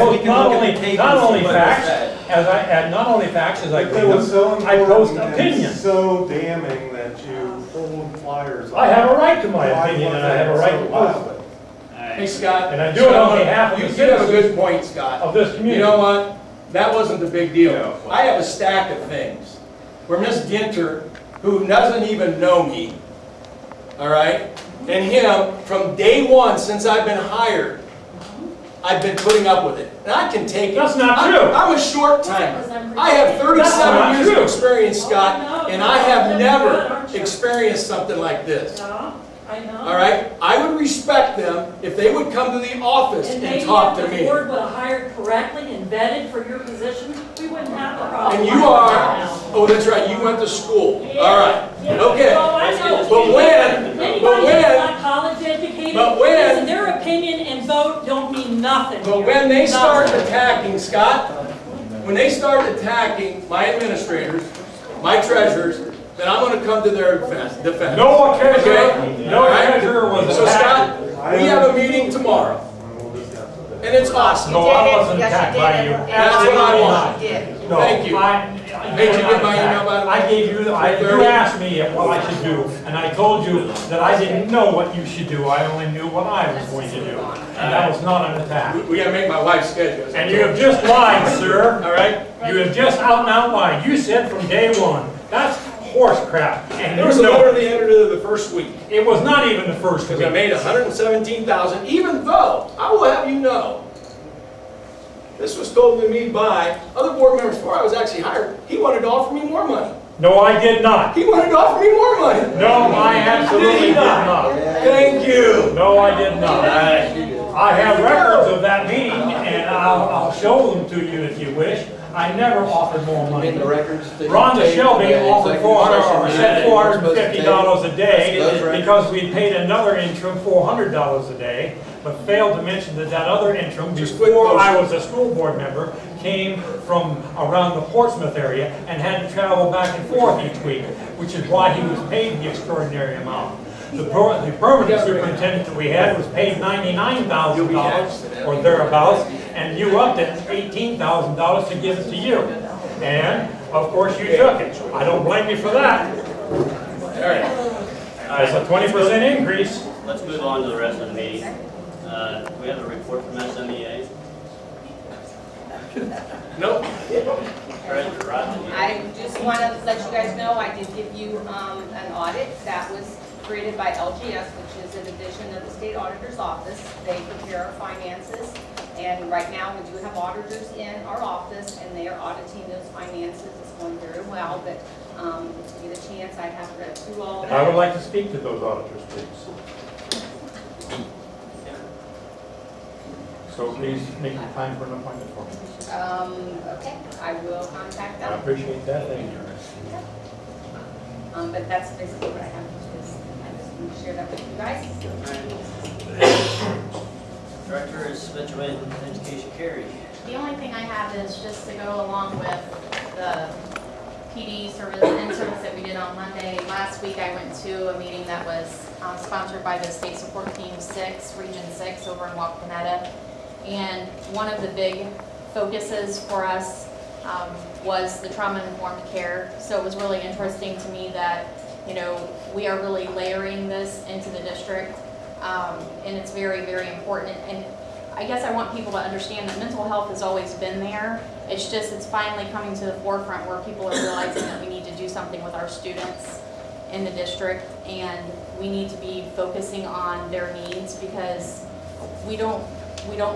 post can not look at only, the tape not and see only what was facts, said. not only facts as I If clean it was so them, I post important and opinions. so damning that you pulled flyers. I have a right to my Why opinion was and I have a that right so to post loud? it. Hey, Scott. And I do it on behalf of the You have a citizens good point, Scott. of this community. You know what? That wasn't the big deal. No. I have a stack of things where Miss Ginter, who doesn't even know me, all right, and him, from day one since I've been hired, I've been putting up with it. And I can take it. That's not I'm- true. I'm a short timer. I have That's 37 not years of true. experience, Scott, Oh, I know. and I have You're never good, aren't you? experienced something like this. Yeah, I know. All right? I would respect them if they would come to the office And and maybe talk if to the me. board would have hired correctly and vetted for your position, we wouldn't have the problem. And you are, oh, that's right, you went to school. All right, okay. Well, I know. But when, Anybody that's not college educated, but when- listen, their opinion and vote don't mean nothing. but here. when they start Nothing. attacking, Scott, when they start attacking my administrators, my treasurers, then I'm gonna come to their defense. No treasurer, Okay? no All right? treasurer was So attacked. Scott, we have a meeting tomorrow, and it's awesome. No, I wasn't attacked by you. That's what I want. You did. No, Thank you. Hey, did you get my email, by the way? I gave you, you asked me what I should do, and I told you that I didn't know what you should do, I only knew what I was going to do. And that was not an attack. We gotta make my wife's schedule. And you have just lied, sir. All right? You have just out and out lied. You said from day one. That's horse crap. And There was you a know letter they entered into the first week. it was not even the first Because week. I made 117,000, even though, I will have you know, this was told to me by other board members before I was actually hired. He wanted to offer me more money. No, I did not. He wanted to offer me more money. No, I absolutely did not. Thank you. No, I did not. I have records of that meeting, and I'll show them to you if you wish. I never offered more money. Rhonda Shelby offered said $450 a day because we paid another interim $400 a day, but failed to mention that that other interim, before I was a school board member, came from around the Portsmouth area and had to travel back and forth each week, which is why he was paid the extraordinary amount. The permanent superintendent that we had was paid $99,000 or thereabouts, and you upped it $18,000 to give it to you. And, of course, you took it. I don't blame you for that. All right. It's a 20% increase. Let's move on to the rest of the meeting. We have a report from SMEA. Nope. Treasurer Rodney. I just want to let you guys know, I did give you an audit that was created by LGS, which is a division of the state auditor's office. They prepare our finances, and right now we do have auditors in our office, and they are auditing those finances. It's going very well, but if you get a chance, I'd have to read through all of that. I would like to speak to those auditors, please. So please make the time for an appointment for me. Okay, I will contact I them. appreciate that, thank you. But that's basically what I have to just, I just want to share that with you guys. Director is Situate Education Carey. The only thing I have is just to go along with the PD service and service that we did on Monday. Last week I went to a meeting that was sponsored by the State Support Team 6, Region 6 over in Wapakoneta. And one of the big focuses for us was the trauma-informed care. So it was really interesting to me that, you know, we are really layering this into the district, and it's very, very important. And I guess I want people to understand that mental health has always been there. It's just, it's finally coming to the forefront where people are realizing that we need to do something with our students in the district, and we need to be focusing on their needs, because we don't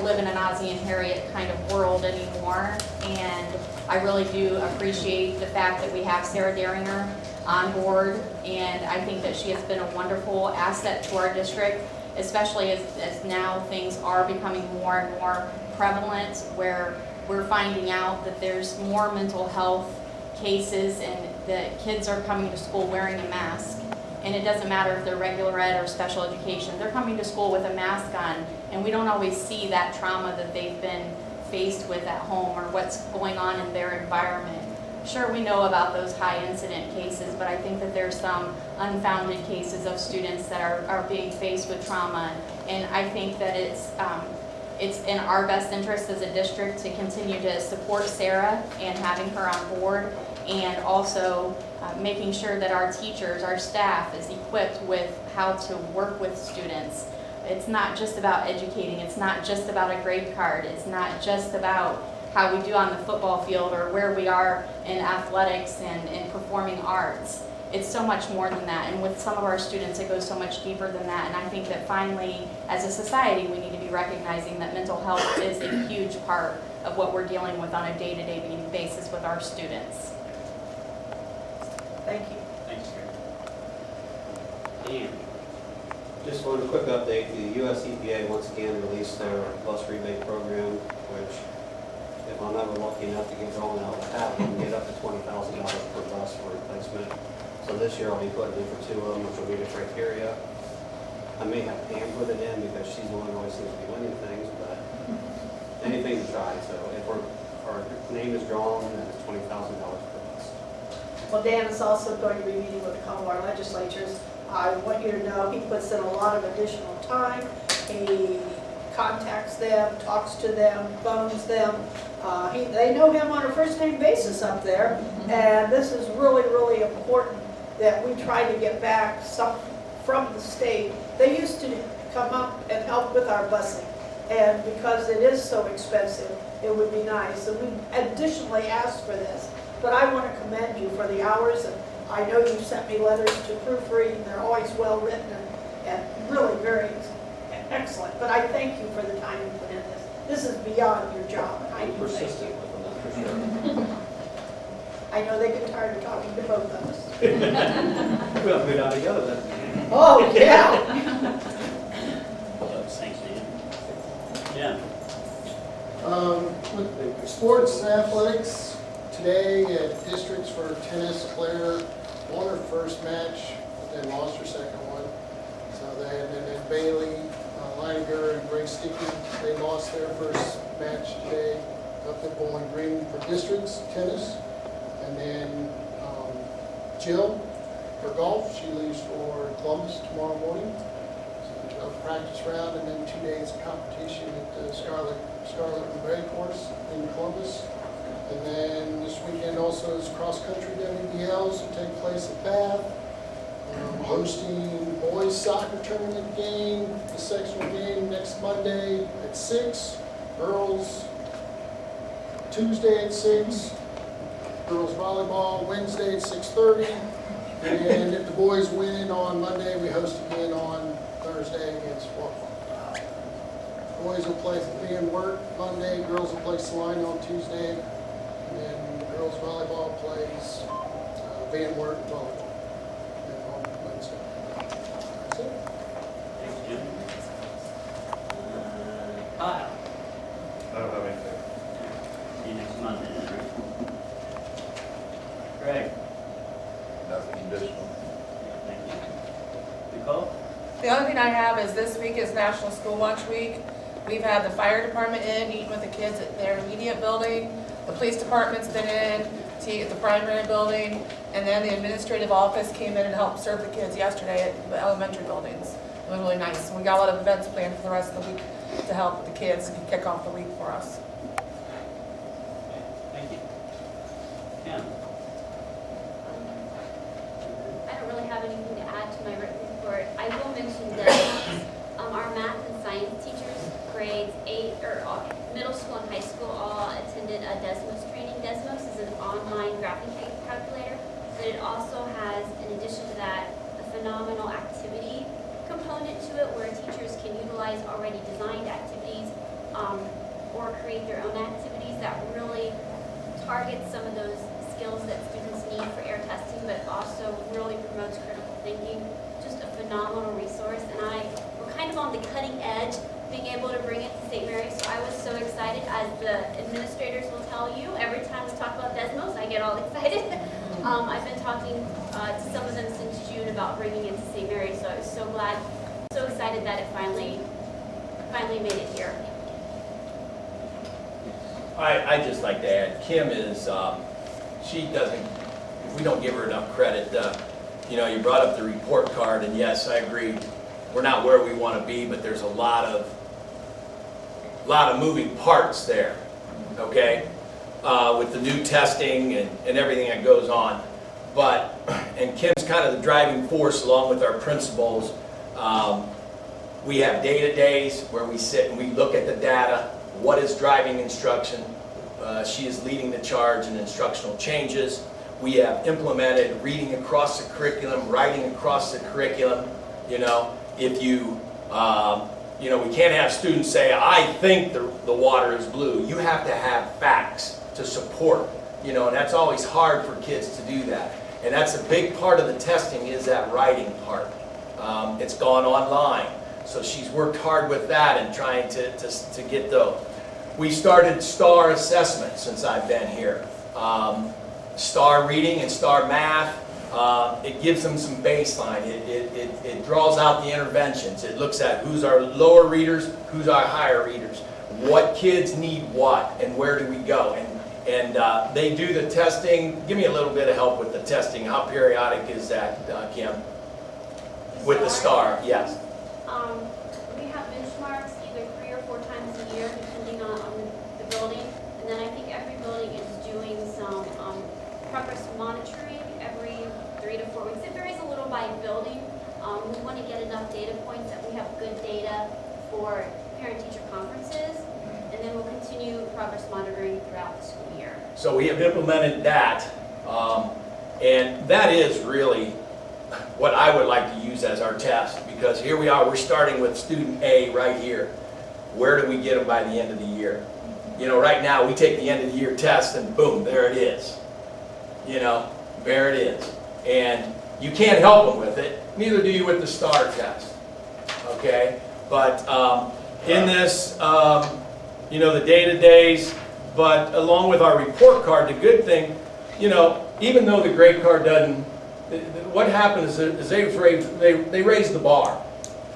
live in an Ozzie and Harriet kind of world anymore. And I really do appreciate the fact that we have Sarah Daringer on board, and I think that she has been a wonderful asset to our district, especially as now things are becoming more and more prevalent, where we're finding out that there's more mental health cases and that kids are coming to school wearing a mask. And it doesn't matter if they're regular ed or special education, they're coming to school with a mask on, and we don't always see that trauma that they've been faced with at home or what's going on in their environment. Sure, we know about those high incident cases, but I think that there's some unfounded cases of students that are being faced with trauma. And I think that it's in our best interest as a district to continue to support Sarah and having her on board, and also making sure that our teachers, our staff is equipped with how to work with students. It's not just about educating, it's not just about a grade card, it's not just about how we do on the football field or where we are in athletics and in performing arts. It's so much more than that, and with some of our students it goes so much deeper than that. And I think that finally, as a society, we need to be recognizing that mental health is a huge part of what we're dealing with on a day-to-day basis with our students. Thank you. Thanks, Carey. Dan. Just one quick update. The US EPA once again released their bus rebate program, which, if I'm ever lucky enough to get going, I'll have them get up to $20,000 per bus for replacement. So this year I'll be putting in for 2 of them, which will meet the criteria. I may have Pam put it in because she's the one who always seems to be winning things, but anything to try. So if our name is drawn, then it's $20,000 per bus. Well, Dan is also going to be meeting with a couple of our legislatures. I want you to know he puts in a lot of additional time. He contacts them, talks to them, phones them. They know him on a first-name basis up there, and this is really, really important that we try to get back some from the state. They used to come up and help with our busing, and because it is so expensive, it would be nice. And we additionally asked for this, but I want to commend you for the hours, and I know you sent me letters to proofread, and they're always well written and really very excellent. But I thank you for the time you put in this. This is beyond your job, and I do thank Persistent you. with them, that's for sure. I know they get tired of talking to both of us. We'll go down together then. Oh, yeah. Thanks, Dan. Yeah. With sports and athletics, today at districts for tennis, Claire won her first match, but then lost her second one. So and then Bailey, Leininger, and Grace Sticky, they lost their first match today up at Bowling Green for districts tennis. And then Jill for golf. She leaves for Columbus tomorrow morning. So a practice round and then 2 days of competition at the Scarlet and Gray course in Columbus. And then this weekend also is cross-country WBLs will take place at Bath. Hosting boys soccer tournament game, the sectional game next Monday at 6. Girls Tuesday at 6. Girls volleyball Wednesday at 6:30. And if the boys win on Monday, we host again on Thursday against Walpole. Boys will play Van Wert Monday, girls will play Salina on Tuesday, and then girls volleyball plays Van Wert volleyball on Wednesday. That's it. Thanks, Jim. Kyle, I don't have anything. see you next Monday then, right? Greg? Nothing additional. Thank you. Nicole? The only thing I have is this week is National School Lunch Week. We've had the fire department in, eating with the kids at their immediate building. The police department's been in to eat at the primary building. And then the administrative office came in and helped serve the kids yesterday at the elementary buildings. It was really nice. We got a lot of events planned for the rest of the week to help the kids and kick off the week for us. Thank you. Kim? I don't really have anything to add to my written report. I will mention that our math and science teachers, grades 8 or middle school and high school, all attended a Desmos training. Desmos is an online graphing calculator, but it also has, in addition to that, a phenomenal activity component to it where teachers can utilize already designed activities or create their own activities that really target some of those skills that students need for air testing, but also really promotes critical thinking. Just a phenomenal resource, and we're kind of on the cutting edge being able to bring it to St. Mary's, so I was so excited. As the administrators will tell you, every time we talk about Desmos, I get all excited. I've been talking to some of them since June about bringing it to St. Mary's, so I was so glad, so excited that it finally made it here. I'd just like to add, Kim is, she doesn't, we don't give her enough credit. You know, you brought up the report card, and yes, I agree, we're not where we want to be, but there's a lot of moving parts there, okay? With the new testing and everything that goes on. And Kim's kind of the driving force along with our principals. We have data days where we sit and we look at the data, what is driving instruction. She is leading the charge in instructional changes. We have implemented reading across the curriculum, writing across the curriculum. You know, if you we can't have students say, I think the water is blue. You have to have facts to support, and that's always hard for kids to do that. And that's a big part of the testing is that writing part. It's gone online. So she's worked hard with that and trying to get those. We started STAR assessment since I've been here. STAR reading and STAR math. It gives them some baseline. It draws out the interventions. It looks at who's our lower readers, who's our higher readers, what kids need what, and where do we go. And they do the testing. Give me a little bit of help with the testing. How periodic is that, Kim? With the STAR, yes. We have benchmarks either 3 or 4 times a year, depending on the building. And then I think every building is doing some progress monitoring every 3 to 4 weeks. It varies a little by building. We want to get enough data points that we have good data for parent-teacher conferences, and then we'll continue progress monitoring throughout the school year. So we have implemented that, and that is really what I would like to use as our test, because here we are, we're starting with student A right here. Where do we get them by the end of the year? Right now we take the end of the year test and boom, there it is. There it is. And you can't help them with it, neither do you with the STAR test, okay? But in this, the day-to-days, but along with our report card, the good thing, even though the grade card doesn't, what happens is they raise the bar,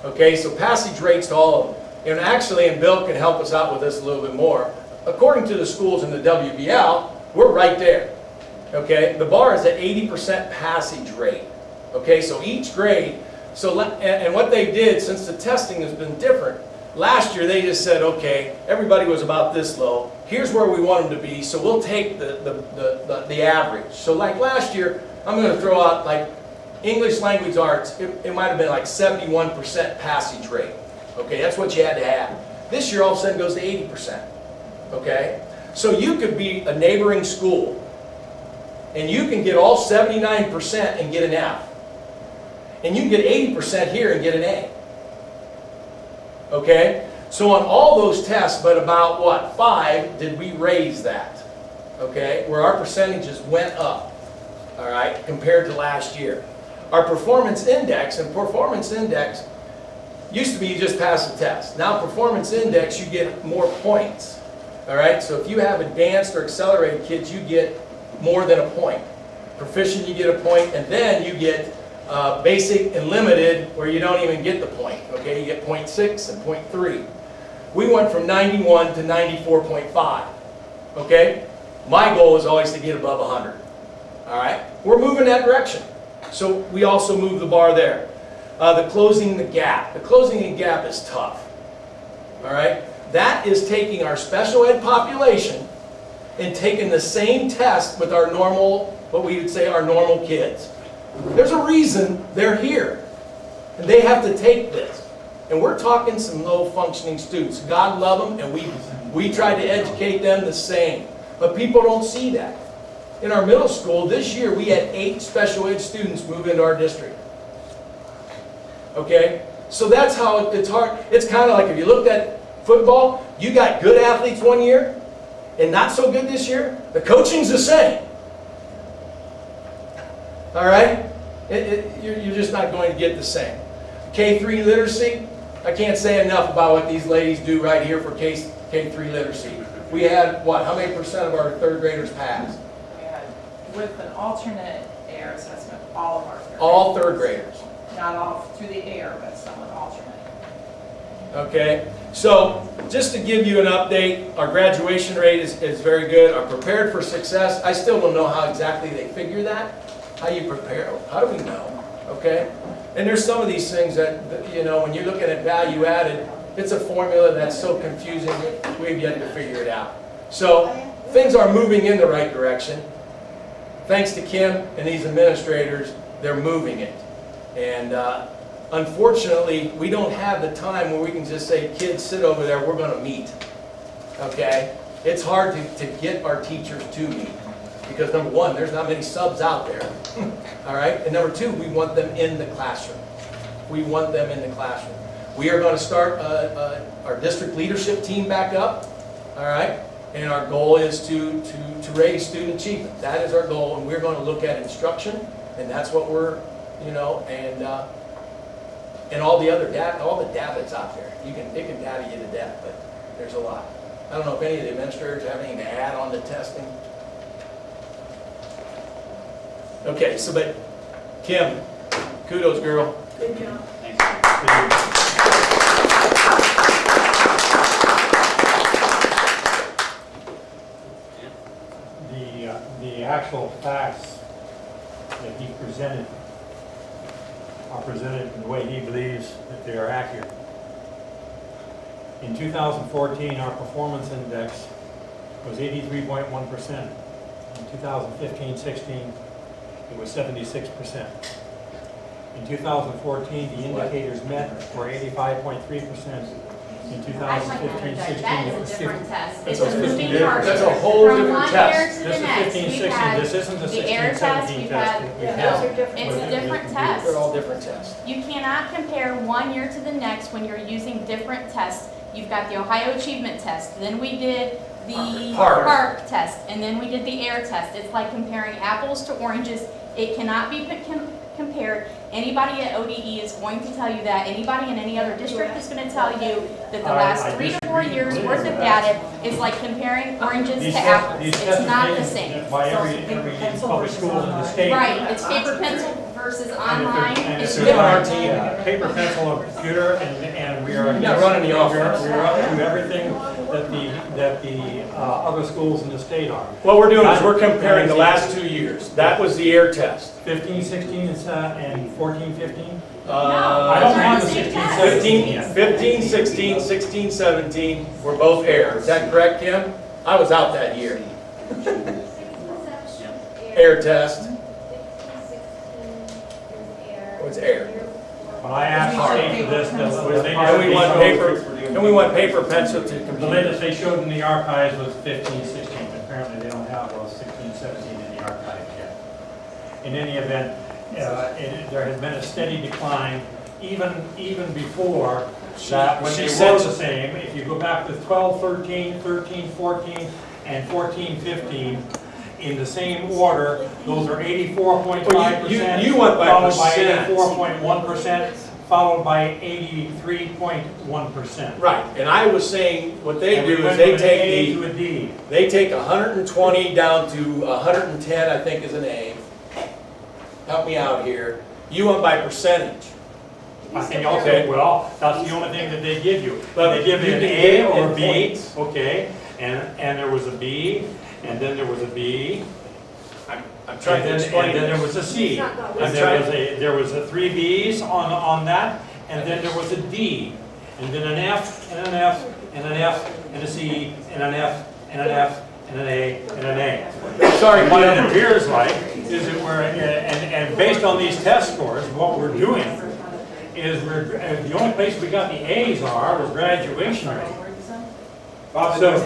okay? So passage rates to all of them. And actually, and Bill can help us out with this a little bit more, according to the schools in the WBL, we're right there. Okay, the bar is at 80% passage rate. Okay, so each grade, and what they did, since the testing has been different, last year they just said, okay, everybody was about this low, here's where we want them to be, so we'll take the average. So like last year, I'm gonna throw out like English language arts, it might have been like 71% passage rate. Okay, that's what you had to have. This year all of a sudden goes to 80%. Okay? So you could be a neighboring school and you can get all 79% and get an F. And you can get 80% here and get an A. Okay? So on all those tests, but about what, 5 did we raise that? Okay? Where our percentages went up. All right? Compared to last year. Our performance index, and performance index used to be you just pass the test. Now performance index, you get more points. All right? So if you have advanced or accelerated kids, you get more than a point. Proficient, you get a point, and then you get basic and limited, where you don't even get the point. Okay? You get 0.6 and 0.3. We went from 91 to 94.5. Okay? My goal is always to get above 100. All right? We're moving that direction. So we also move the bar there. The closing the gap. The closing the gap is tough. All right? That is taking our special ed population and taking the same test with our normal, what we would say our normal kids. There's a reason they're here. And they have to take this. And we're talking some low functioning students. God love them, and we try to educate them the same. But people don't see that. In our middle school, this year we had 8 special ed students move into our district. Okay? So that's how it's hard. It's kind of like if you looked at football, you got good athletes one year and not so good this year. The coaching's the same. All right? You're just not going to get the same. K3 literacy, I can't say enough about what these ladies do right here for K3 literacy. We had, what, how many percent of our third graders passed? With an alternate air assessment, all of our third graders. All third graders. Not all through the air, but some with alternate. Okay, so just to give you an update, our graduation rate is very good. Our prepared for success, I still don't know how exactly they figure that. How you prepare, how do we know? Okay, and there's some of these things that, you know, when you're looking at value added, it's a formula that's so confusing, we've yet to figure it out. So things are moving in the right direction. Thanks to Kim and these administrators, they're moving it. And unfortunately, we don't have the time where we can just say, kids, sit over there, we're going to meet. Okay? It's hard to get our teachers to meet. Because number one, there's not many subs out there. All right? And number two, we want them in the classroom. We want them in the classroom. We are going to start our district leadership team back up. All right? And our goal is to raise student achievement. That is our goal, and we're going to look at instruction, and that's what we're, you know, and all the other data, all the data that's out there. It can data you to death, but there's a lot. I don't know if any of the administrators have anything to add on the testing. Okay, so but Kim, kudos, girl. Good job. Thanks. The actual facts that he presented are presented in the way he believes that they are accurate. In 2014, our performance index was 83.1%. In 2015-16, it was 76%. In 2014, the indicators met were 85.3%. In 2015-16, That it is was a 50. different test. That's It's a a moving 50 target. That's a whole From different one test. year to This the is next, 15, we've 16. had This isn't the the 16, air test, 17 we've test. had, We've no, had- it's a different test. They're all different tests. You cannot compare one year to the next when you're using different tests. You've got the Ohio Achievement Test, then we did the Park. PARC test, and then we did the air test. It's like comparing apples to oranges. It cannot be compared. Anybody at ODE is going to tell you that. Anybody in any other district is going to tell you that the last 3 to 4 years worth of data is like comparing oranges to apples. It's not the same. By every public school in the state. Right, it's paper pencil versus online And is if there's on our different. team, paper, pencil, or computer, and we are. Not running the offense. We're up to everything that the other schools in the state are. What we're doing is we're comparing the last 2 years. That was the air test. 15, 16, and 14, 15? I don't have the 16, 17 yet. 15, 16, 16, 17 were both air. Is that correct, Kim? I was out that year. Air test. Was air. When I asked the state for this, And we want paper, pencil to the complete. latest they showed in the archives was 15, 16. Apparently they don't have those 16, 17 in the archives yet. In any event, there has been a steady decline, even before that, when they were the same. If you go back to 12, 13, 13, 14, and 14, 15, in the same order, those are 84.5%. You went by followed by percent. 84.1%, followed by 83.1%. Right, and I was saying, what they And do we is went they from an A take to a D. they take 120 down to 110, I think is an A. Help me out here. You went by percentage. And also, well, that's the only thing that they give you. But They give you you an can A get it or in a B, points. okay, and there was a B, and then there was a B, I'm trying and to then, explain and then there this. was a C. I'm And there was a 3 Bs on that, and then there was a D, and then an F, and an F, and an F, and a C, and an F, and an F, and an A, and an A. Sorry, What it Kim. appears like is that and based on these test scores, what we're doing is the only place we got the A's was graduation rate. Bob, So- those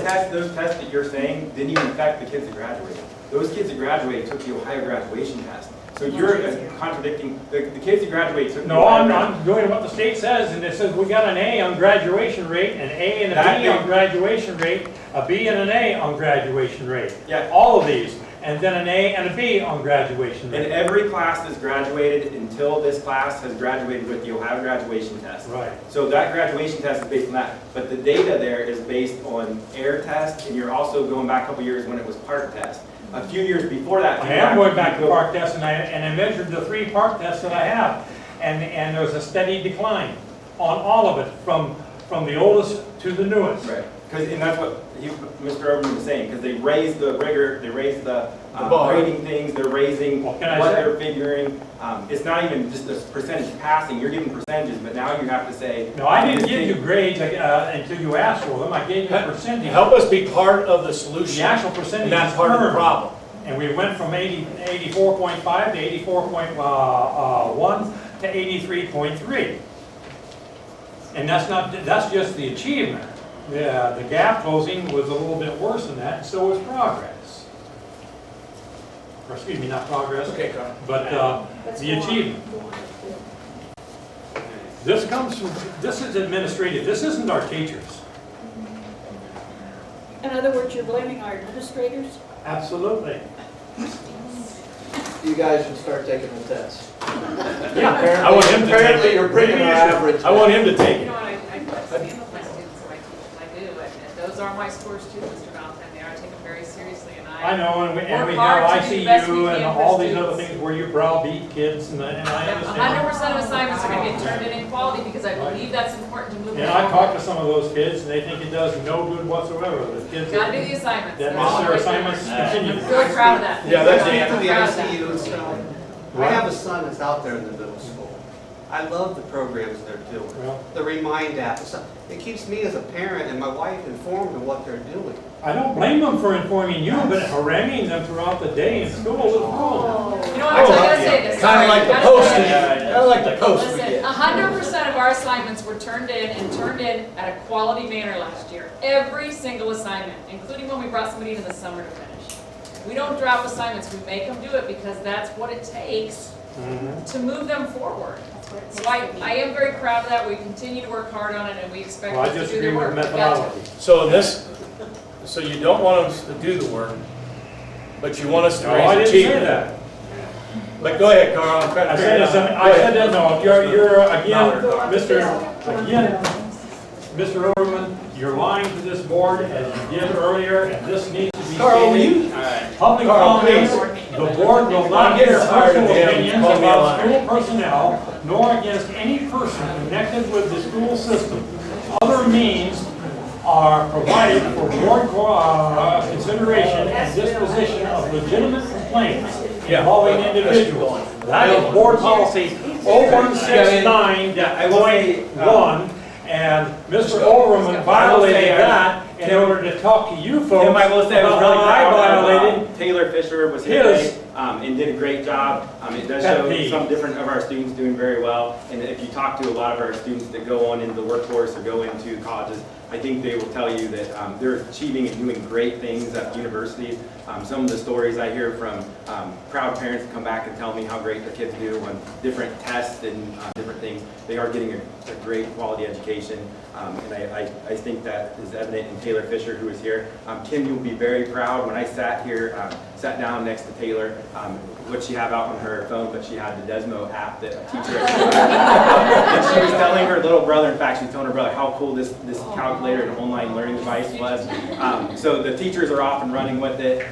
tests that you're saying didn't even affect the kids that graduated. Those kids that graduated took the Ohio graduation test. So you're contradicting, the kids that graduated took the No, Ohio I'm doing what the state says, and it says we got an A on graduation rate, an A and a That B on thing- graduation rate, a B and an A on graduation rate. Yeah. All of these, and then an A and a B on graduation And rate. every class that's graduated until this class has graduated with the Ohio graduation test. Right. So that graduation test is based on that. But the data there is based on air test, and you're also going back a couple years when it was park test. A few years before that. I am going back to park tests, and I measured the 3 park tests that I have, and there's a steady decline on all of it, from the oldest to the newest. Right, and that's what Mr. Overman was saying, because they raised the rigor, they raised the bar. grading things, they're raising What what can I say? they're figuring. It's not even just a percentage passing, you're giving percentages, but now you have to say. No, I didn't give you grades until you asked for them, I gave you a percentage. Help us be part of the solution. The actual percentage And that's is part of the firm. problem. And we went from 84.5 to 84.1 to 83.3. And that's just the achievement. The gap closing was a little bit worse than that, and so was progress. Or excuse me, not progress, Okay, Carl. but the achievement. This is administrative, this isn't our teachers. In other words, you're blaming our administrators? Absolutely. You guys should start taking the test. Yeah, I want him to take Apparently it. you're bringing our average. I want him to take You it. know what, I stand with my students and my teachers, I do, and those are my scores too, Mr. Valentine, they are taken very seriously, and I know, and we work have hard to do the best we ICU and can for all these other students. things where you browbeat kids, and I understand. 100% of assignments are gonna get turned in quality, because I believe that's important to move And I forward. talked to some of those kids, and they think it does no good whatsoever. The kids Gotta do the assignments. that That's miss their all assignments right. continue. I'm really proud of that. Yeah, that's I'm the To the proud of that. ICU and stuff. I have a son that's out there in the middle school. I love the programs they're doing. Well, The Remind app and stuff. It keeps me as a parent and my wife informed of what they're doing. I don't blame them for informing you, but haranguing them throughout the day in school is wrong. You know what, I gotta say this. Kind of like the Gotta post, say this. kind of like the post we Listen, get. 100% of our assignments were turned in at a quality manner last year. Every single assignment, including when we brought somebody in the summer to finish. We don't drop assignments, we make them do it because that's what it takes to move them forward. So I am very proud of that, we continue to work hard on it, and we expect Well, I them to do disagree their with work. We got to. methodology. So you don't want us to do the work, but you want us to No, I raise didn't say achievement. that. But go ahead, Carl, I'm trying to I figure it said, out. I said that, no, you're, Mr. Overman, you're lying to this board as you did earlier, and this needs to be Carl, will stated. you? Public Carl, comment please. The board will not give personal opinions about school personnel, nor against any person connected with the school system. Other means are provided for board consideration and disposition of legitimate complaints involving individuals. That is board policy 0169.1, and Mr. Overman violated that in order to talk to you folks Tim, I will say I was about really how I proud violated of Taylor Fisher was here his today and did a great job. It does pet show peeve. some different of our students doing very well. And if you talk to a lot of our students that go on into the workforce or go into colleges, I think they will tell you that they're achieving and doing great things at universities. Some of the stories I hear from proud parents come back and tell me how great their kids do on different tests and different things. They are getting a great quality education, and I think that is evident in Taylor Fisher, who is here. Kim, you'll be very proud. When I sat here, sat down next to Taylor, what she had out on her phone, but she had the Desmo app that a teacher and she was telling her little brother, in fact, she was telling her brother how cool this calculator and online learning device was. So the teachers are off and running with it.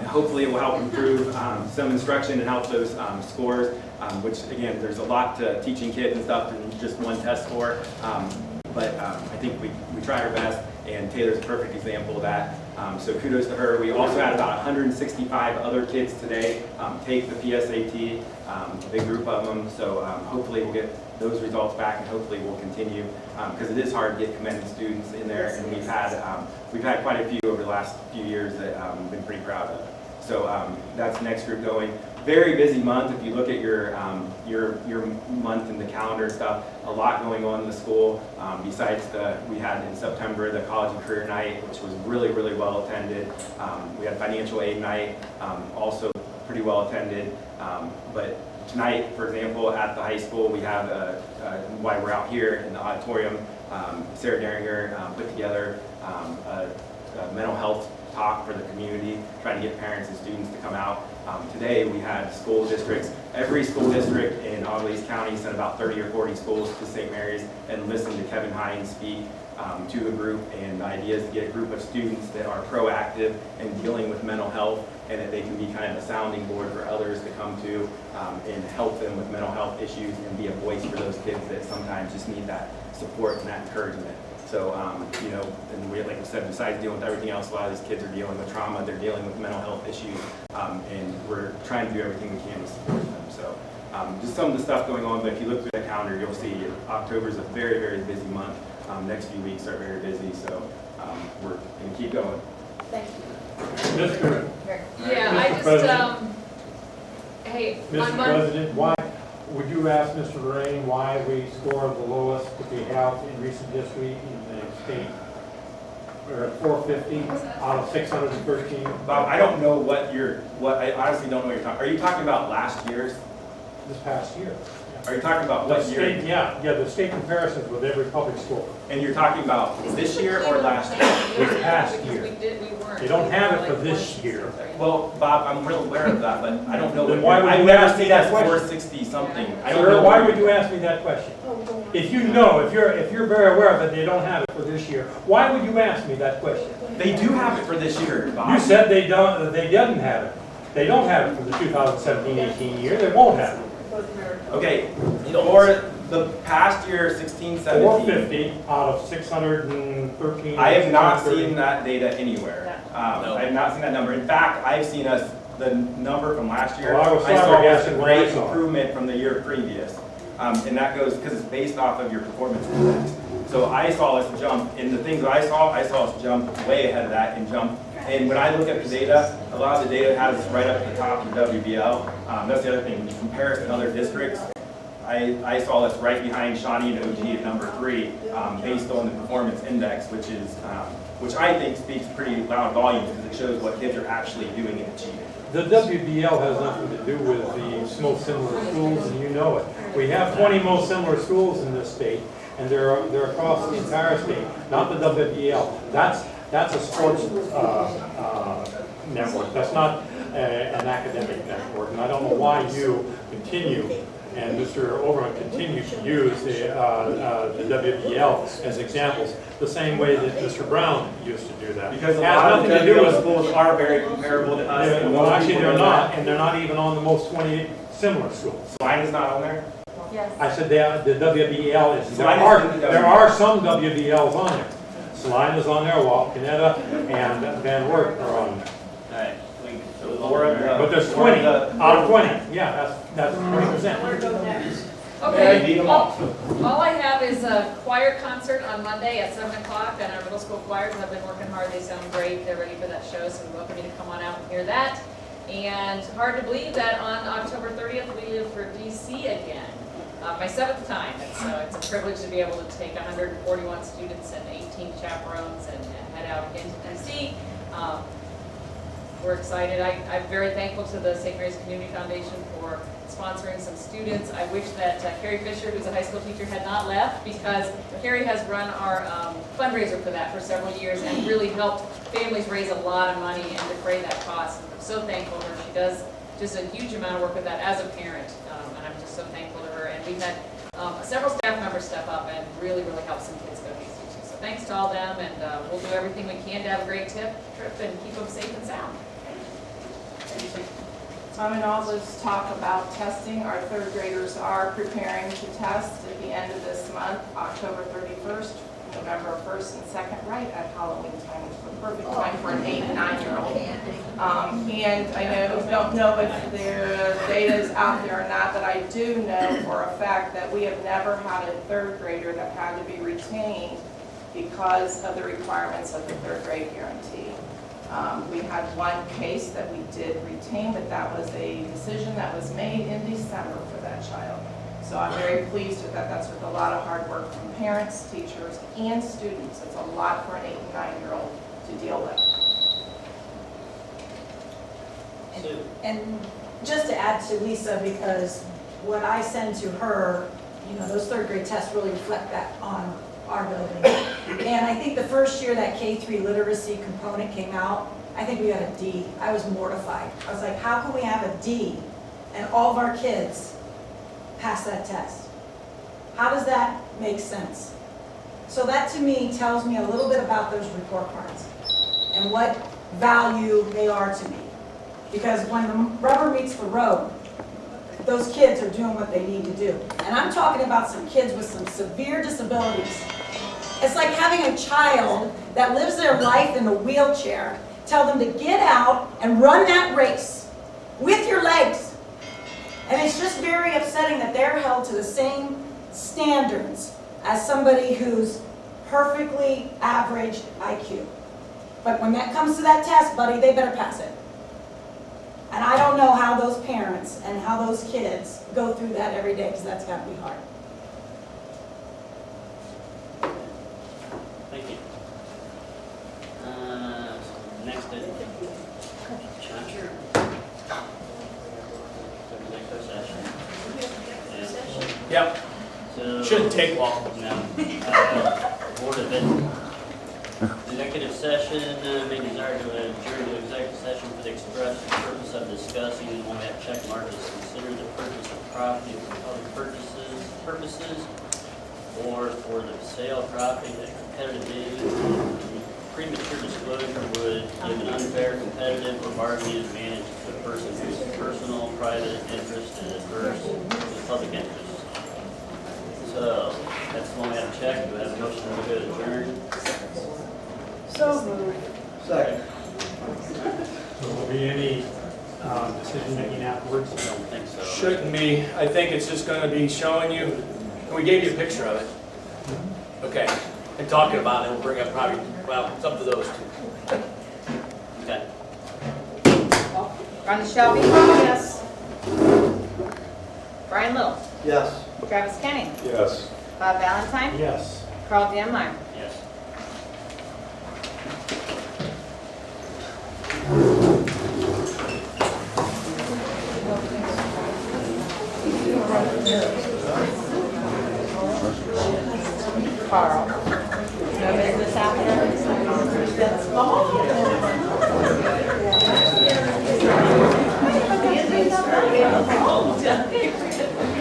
Hopefully it will help improve some instruction and help those scores, which again, there's a lot to teaching kids and stuff than just one test score. But I think we try our best, and Taylor's a perfect example of that. So kudos to her. We also had about 165 other kids today take the PSAT, a big group of them. So hopefully we'll get those results back, and hopefully we'll continue, because it is hard to get commended students in there, and we've had quite a few over the last few years that we've been pretty proud of. So that's the next group going. Very busy month. If you look at your month in the calendar and stuff, a lot going on in the school. Besides we had in September the College and Career Night, which was really, really well attended. We had Financial Aid Night, also pretty well attended. But tonight, for example, at the high school, we have why we're out here in the auditorium. Sarah Deringer put together a mental health talk for the community, trying to get parents and students to come out. Today we had school districts, every school district in Auglaize County sent about 30 or 40 schools to St. Mary's and listened to Kevin Hines speak to a group, and the idea is to get a group of students that are proactive in dealing with mental health, and that they can be kind of a sounding board for others to come to and help them with mental health issues and be a voice for those kids that sometimes just need that support and that encouragement. So, you know, and we, like I said, besides dealing with everything else, a lot of these kids are dealing with trauma, they're dealing with mental health issues, and we're trying to do everything we can to support them. So, just some of the stuff going on, but if you look through the calendar, you'll see October is a very, very busy month. Next few weeks are very busy, so we're going to keep going. Thank you. Mr. Yeah, I just, hey, Mr. on Monday. President, why, would you ask Mr. Lorraine why we scored the lowest to be held in recent history in the state? We're at 450 out of 613. Bob, I don't know I honestly don't know what you're talking. Are you talking about last year's? This past year. Are you talking about what year? Yeah, the state comparisons with every public school. And you're talking about this year or last year? This past year. They don't have it for this year. Well, Bob, I'm real aware of that, but I don't know. Then why would I've you never ask me seen that that question? 460 something. I don't Sir, know. why would you ask me that question? If you know, if you're very aware that they don't have it for this year, why would you ask me that question? They do have it for this year, Bob. You said they don't have it. They don't have it for the 2017-18 year. They won't have it. Okay, for the past year, 16, 17. 450 out of 613. I have not seen that data anywhere. I have not seen that number. In fact, I've seen the number from last year. Well, I was saw flabbergasted a when I great saw it. improvement from the year previous. And that goes because it's based off of your performance index. So I saw us jump, in the things I saw us jump way ahead of that and jump. And when I look at the data, a lot of the data has us right up at the top of the WBL. That's the other thing, when you compare us to other districts, I saw us right behind Shawnee and OG at number 3, based on the performance index, which I think speaks pretty loud volumes because it shows what kids are actually doing and achieving. The WBL has nothing to do with the most similar schools, and you know it. We have 20 most similar schools in this state, and they're across the entire state, not the WBL. That's a sports network. That's not an academic network, and I don't know why you continue and Mr. Overman continues to use the WBL as examples, the same way that Mr. Brown used to do that. Because a Has lot of nothing to do WBL with schools are very comparable to us. and Well, most actually, people they're know not, that. and they're not even on the most 28 similar schools. Mine is not on there? Yes. I said the WBL is, there Salina is in the there are some WBLs on there. Salina's on there, Wapakoneta, and Van Wert are on there. All right, so We're at the- But there's we're 20 at the- out of 20, yeah, that's 20%. Where to go next? Yeah, you need them all. All I have is a choir concert on Monday at 7 o'clock, and our middle school choirs have been working hard. They sound great. They're ready for that show, so we welcome you to come on out and hear that. And hard to believe that on October 30th, we leave for DC again. My 7th time. It's a privilege to be able to take 141 students and 18 chaperones and head out again to DC. We're excited. I'm very thankful to the St. Mary's Community Foundation for sponsoring some students. I wish that Carrie Fisher, who's a high school teacher, had not left, because Carrie has run our fundraiser for that for several years and really helped families raise a lot of money and defray that cost. I'm so thankful to her. She does just a huge amount of work with that as a parent, and I'm just so thankful to her. And we've had several staff members step up and really help some kids go to these teachers. So thanks to all them, and we'll do everything we can to have a great trip and keep them safe and sound. And all this talk about testing, our third graders are preparing to test at the end of this month, October 31st, November 1st and 2nd, right at Halloween time, which is the perfect time for an 8 and 9-year-old. And I don't know if their data is out there or not, but I do know for a fact that we have never had a third grader that had to be retained because of the requirements of the third grade guarantee. We had one case that we did retain, but that was a decision that was made in December for that child. So I'm very pleased with that. That's with a lot of hard work from parents, teachers, and students. It's a lot for an 8 and 9-year-old to deal with. And just to add to Lisa, because what I send to her, those third grade tests really reflect that on our building. And I think the first year that K-3 literacy component came out, I think we got a D. I was mortified. I was like, how can we have a D and all of our kids pass that test? How does that make sense? So that to me tells me a little bit about those report cards and what value they are to me. Because when the rubber meets the road, those kids are doing what they need to do. And I'm talking about some kids with some severe disabilities. It's like having a child that lives their life in a wheelchair, tell them to get out and run that race with your legs. And it's just very upsetting that they're held to the same standards as somebody who's perfectly average IQ. But when that comes to that test, buddy, they better pass it. And I don't know how those parents and how those kids go through that every day, because that's got to be hard. Thank you. Next is Chandler. Executive session. Yep, So. shouldn't take long. No. Board of Ed. Executive session may desire to adjourn to executive session for the express purpose of discussing, and one that check mark is consider the purchase of property for public purposes, or for the sale of property at competitive bidding. Premature disclosure would give an unfair, competitive, or bargaining advantage to a person whose personal, private interest is adverse to the public interest. So, that's the one we have to check. Do we have a motion to go to adjourn? So moved. Second. So will there be any decision making afterwards? I don't think so. Shouldn't be. I think it's just going to be showing you, and we gave you a picture of it. Okay, and talking about it, we'll bring up probably, well, it's up to those two. Okay. Rhonda Shelby? Yes. Brian Little? Yes. Travis Kenny? Yes. Bob Valentine? Yes. Carl Dienmeyer? Yes. Carl? No business after? That's my mom.